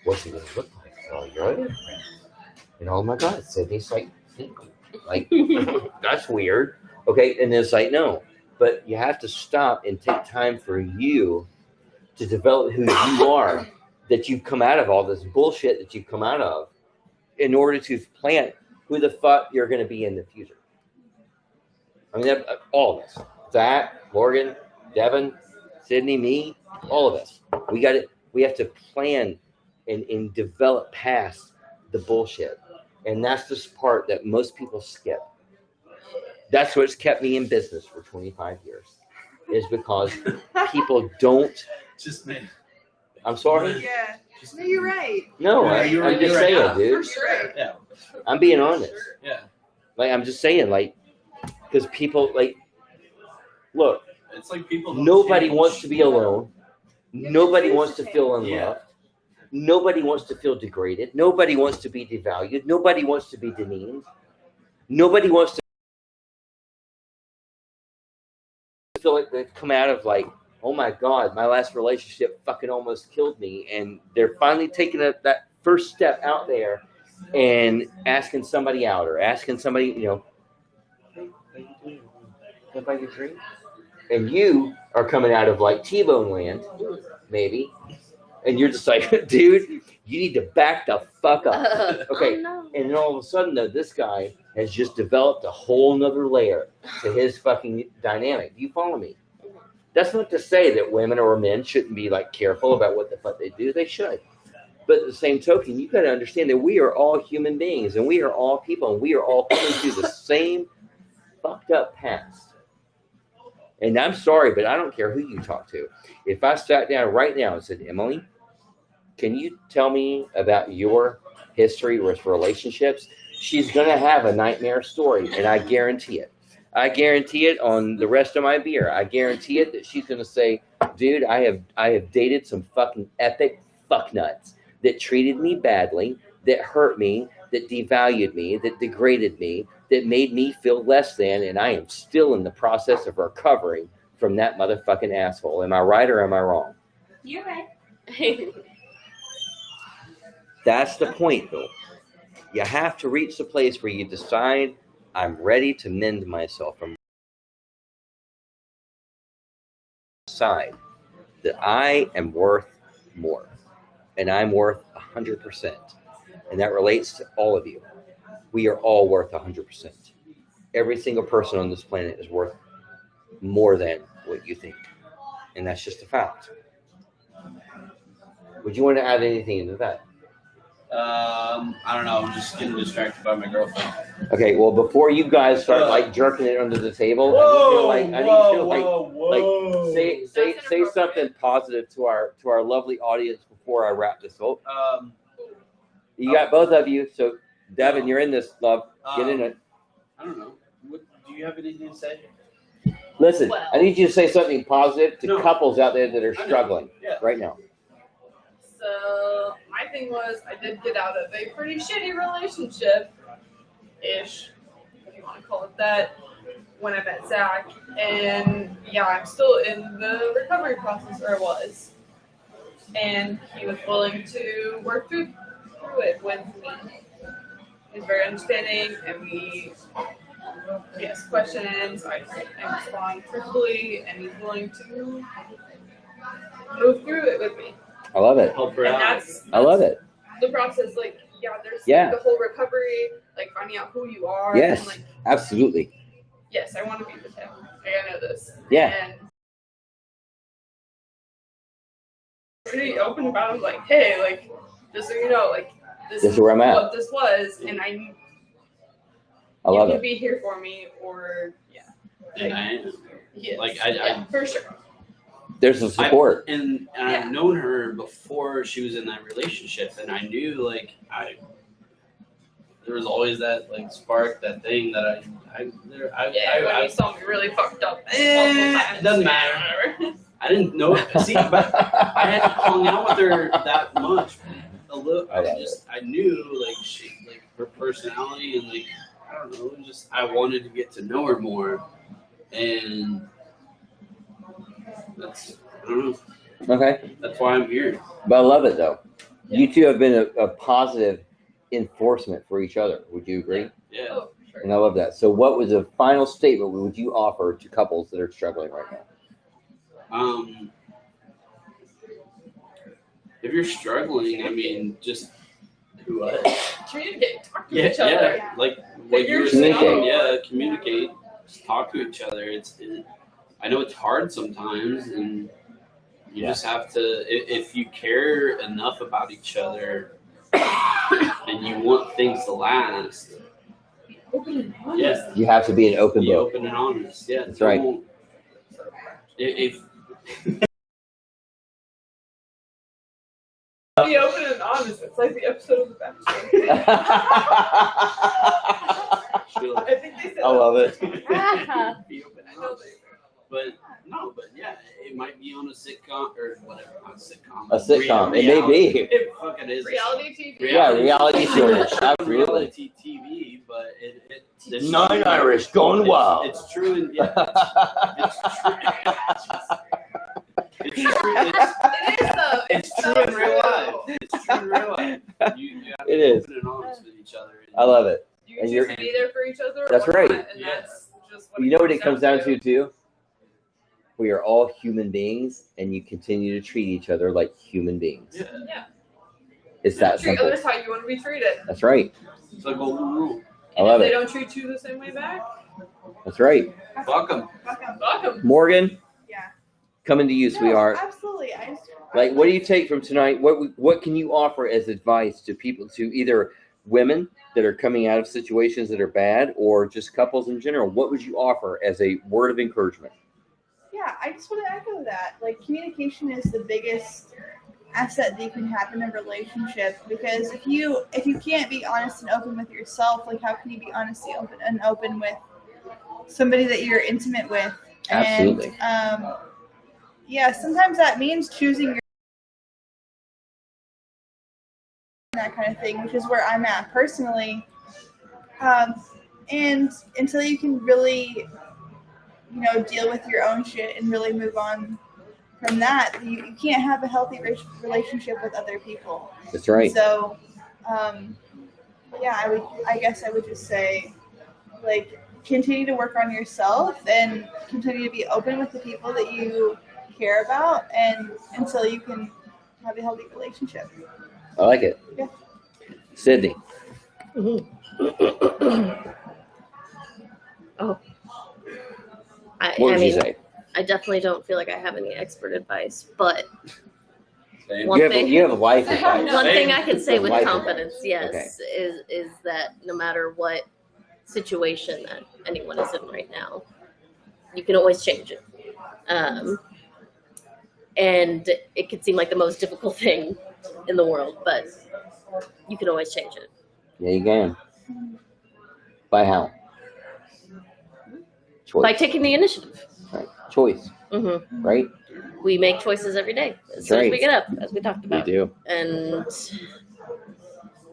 what's he gonna look like? Oh, you're it. And oh my god, Sydney's like that's weird. Okay, and it's like no, but you have to stop and take time for you to develop who you are, that you've come out of all this bullshit that you've come out of, in order to plant who the fuck you're going to be in the future. I mean, all of us. Zach, Morgan, Devin, Sydney, me, all of us. We have to plan and develop past the bullshit. And that's this part that most people skip. That's what's kept me in business for 25 years. Is because people don't. Just me. I'm sorry? Yeah. No, you're right. No, You're I'm right, just you're saying, right. dude. For sure. Yeah. I'm being honest. Yeah. Like, I'm just saying, like, because people, like, look, It's like people. Don't nobody change. wants to be alone. Nobody wants to feel unloved. Yeah. Nobody wants to feel degraded. Nobody wants to be devalued. Nobody wants to be demeaned. Nobody wants to feel like they've come out of, like, oh my God, my last relationship fucking almost killed me. And they're finally taking that first step out there and asking somebody out or asking somebody, you know, hey, how you doing? Can I buy you a drink? And you are coming out of like T-Bone land, maybe. And you're just like, dude, you need to back the fuck up. Okay. Oh, no. And then all of a sudden, though, this guy has just developed a whole nother layer to his fucking dynamic. Do you follow me? That's not to say that women or men shouldn't be like careful about what the fuck they do. They should. But at the same token, you got to understand that we are all human beings and we are all people and we are all coming through the same fucked up past. And I'm sorry, but I don't care who you talk to. If I sat down right now and said, Emily, can you tell me about your history with relationships? She's going to have a nightmare story, and I guarantee it. I guarantee it on the rest of my beer. I guarantee it that she's going to say, dude, I have dated some fucking epic fucknuts that treated me badly, that hurt me, that devalued me, that degraded me, that made me feel less than, and I am still in the process of recovering from that motherfucking asshole. Am I right or am I wrong? You're right. That's the point, though. You have to reach the place where you decide, I'm ready to mend myself from side that I am worth more, and I'm worth 100%, and that relates to all of you. We are all worth 100%. Every single person on this planet is worth more than what you think, and that's just a fact. Would you want to add anything into that? I don't know. I'm just getting distracted by my girlfriend. Okay, well, before you guys start like jerking it under the table, I need you to say something positive to our lovely audience before I wrap this up. You got both of you, so Devin, you're in this, love. Get in it. I don't know. Do you have anything to say? Listen, Well- I need you to say something positive to No. couples out there that are I know. struggling Yeah. right now. So my thing was I did get out of a pretty shitty relationship ish, if you want to call it that, when I met Zach. And yeah, I'm still in the recovery process, or was. And he was willing to work through it with me. He was very understanding, and we asked questions. I respond truthfully, and he's willing to move through it with me. I love it. Help her And out. that's I love it. the process. Like, yeah, there's Yeah. like, the whole recovery, like finding out who you are. Yes, And, like, absolutely. yes, I want to be with him. I know this. Yeah. And pretty open about it. I was like, hey, like, just so you know, like, this This is where I'm at. what this was, and I love you can it. be here for me, or yeah. And I am. Yes. Like, yeah, for sure. There's some support. And I've known her before she was in that relationship, and I knew like there was always that like spark, that thing that When you saw me really fucked up. It doesn't matter. I didn't know. See, but I hadn't hung out with her that much. A little. I knew like her personality, and like I don't know. Just I wanted to get to know her more, and that's I don't know. Okay. That's why I'm here. But I love it, though. You two have been a positive enforcement for each other. Would you agree? Yeah. Oh, for sure. And I love that. So what was a final statement would you offer to couples that are struggling right now? If you're struggling, I mean, just what? Communicate, talk to each other. Yeah, like what you were Communicate. saying. Yeah, communicate. Just talk to each other. I know it's hard sometimes, and you just have to. If you care enough about each other, and you want things to last, Open and honest. yeah, You have to be an open be book. open and honest. Yeah, That's right. If Be open and honest. It's like the episode of The Bachelor. I think they said I love it. be open I and know honest. But no, but yeah, it might be on a sitcom or whatever, not a sitcom. A sitcom. It may be. It fucking is. reality TV. Yeah, reality series. Absolutely. Reality TV, but it's Nine Irish going wild. It's true, and yeah, it's true. It's true. It is though. It's true in real life. It's true in real life. You have to It be is. open and honest with each other. I love it. You And choose you're- to be there for each other. That's or right. not, and Yeah. that's just what You know what it comes down to, too? We are all human beings, and you continue to treat each other like human beings. Yeah, Yeah. It's that Treat simple. others how you want to be treated. That's right. it's a golden rule. I love if they it. don't treat you the same way back, That's right. Fuck them. fuck them. Morgan, Yeah. coming to you, No, sweetheart. absolutely. Like, what do you take from tonight? What can you offer as advice to people, to either women that are coming out of situations that are bad, or just couples in general? What would you offer as a word of encouragement? Yeah, I just want to echo that. Like, communication is the biggest asset that you can have in a relationship, because if you can't be honest and open with yourself, like, how can you be honest and open with somebody that you're intimate with? Absolutely. And yeah, sometimes that means choosing your that kind of thing, which is where I'm at personally. And until you can really, deal with your own shit and really move on from that, you can't have a healthy relationship with other people. That's right. So, I guess I would just say, like, continue to work on yourself and continue to be open with the people that you care about, and until you can have a healthy relationship. I like it. Yeah. Sydney. Oh. What would you say? I definitely don't feel like I have any expert advice, but Same. You have a life advice. one thing I can say with Life confidence, advice. yes, is that no matter what situation that anyone is in right now, you can always change it. And it can seem like the most difficult thing in the world, but you can always change it. Yeah, you can. By how? Choice. By taking the initiative. Right. Choice. Mm-hmm. Right? We make choices every day as soon as we get up, as we talked We about. do. And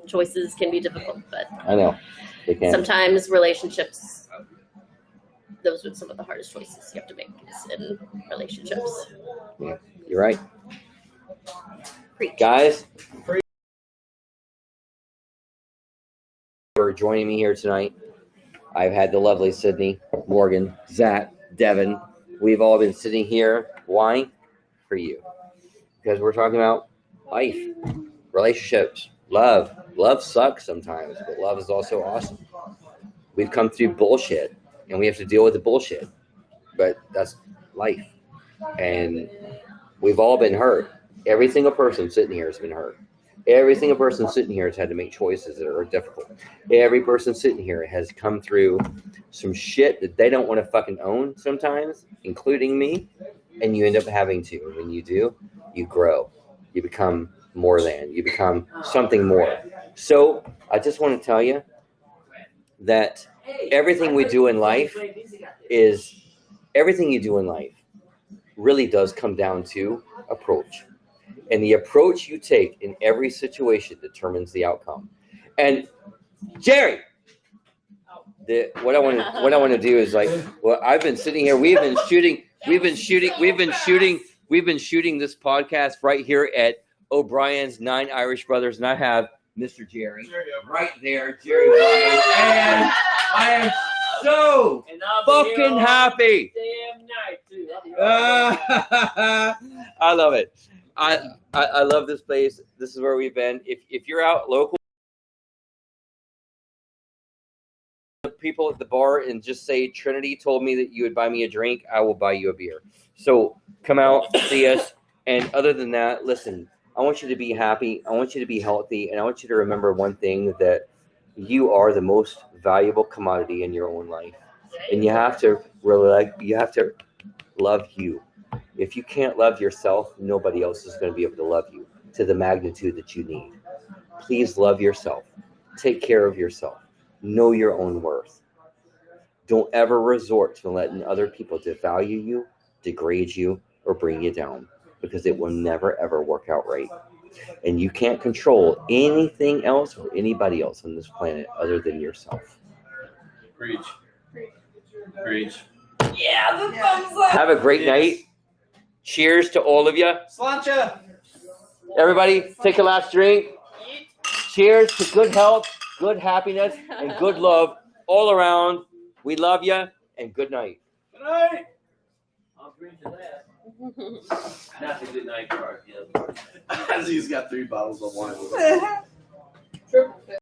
choices can be difficult, but I know. They can. sometimes relationships, those are some of the hardest choices you have to make is in relationships. Yeah, you're right. Preach. Guys, for joining me here tonight. I've had the lovely Sydney, Morgan, Zach, Devin. We've all been sitting here. Why? For you. Because we're talking about life, relationships, love. Love sucks sometimes, but love is also awesome. We've come through bullshit, and we have to deal with the bullshit. But that's life. And we've all been hurt. Every single person sitting here has been hurt. Every single person sitting here has had to make choices that are difficult. Every person sitting here has come through some shit that they don't want to fucking own sometimes, including me, and you end up having to. And when you do, you grow. You become more than. You become something more. So I just want to tell you that everything we do in life really does come down to approach. And the approach you take in every situation determines the outcome. And Jerry, what I want to do is like, well, I've been sitting here. We've been shooting this podcast right here at O'Brien's 9 Irish Brothers, and I have Mr. Jerry right there, Jerry Bryan, and I am so fucking happy. Damn night, too. I love it. I love this place. This is where we've been. If you're out local, people at the bar and just say Trinity told me that you would buy me a drink, I will buy you a beer. So come out, see us. And other than that, listen, I want you to be happy. I want you to be healthy. And I want you to remember one thing, that you are the most valuable commodity in your own life. And you have to love you. If you can't love yourself, nobody else is going to be able to love you to the magnitude that you need. Please love yourself. Take care of yourself. Know your own worth. Don't ever resort to letting other people devalue you, degrade you, or bring you down, because it will never, ever work out right. And you can't control anything else or anybody else on this planet other than yourself. Preach. Preach. Yeah, the thumbs up. Have a great night. Cheers to all of you. Sláinte. Everybody, take a last drink. Cheers to good health, good happiness, and good love all around. We love you, and good night. Good night. I'll drink to that. Not the good night part. Yeah. He's got 3 bottles of wine. Triple fit.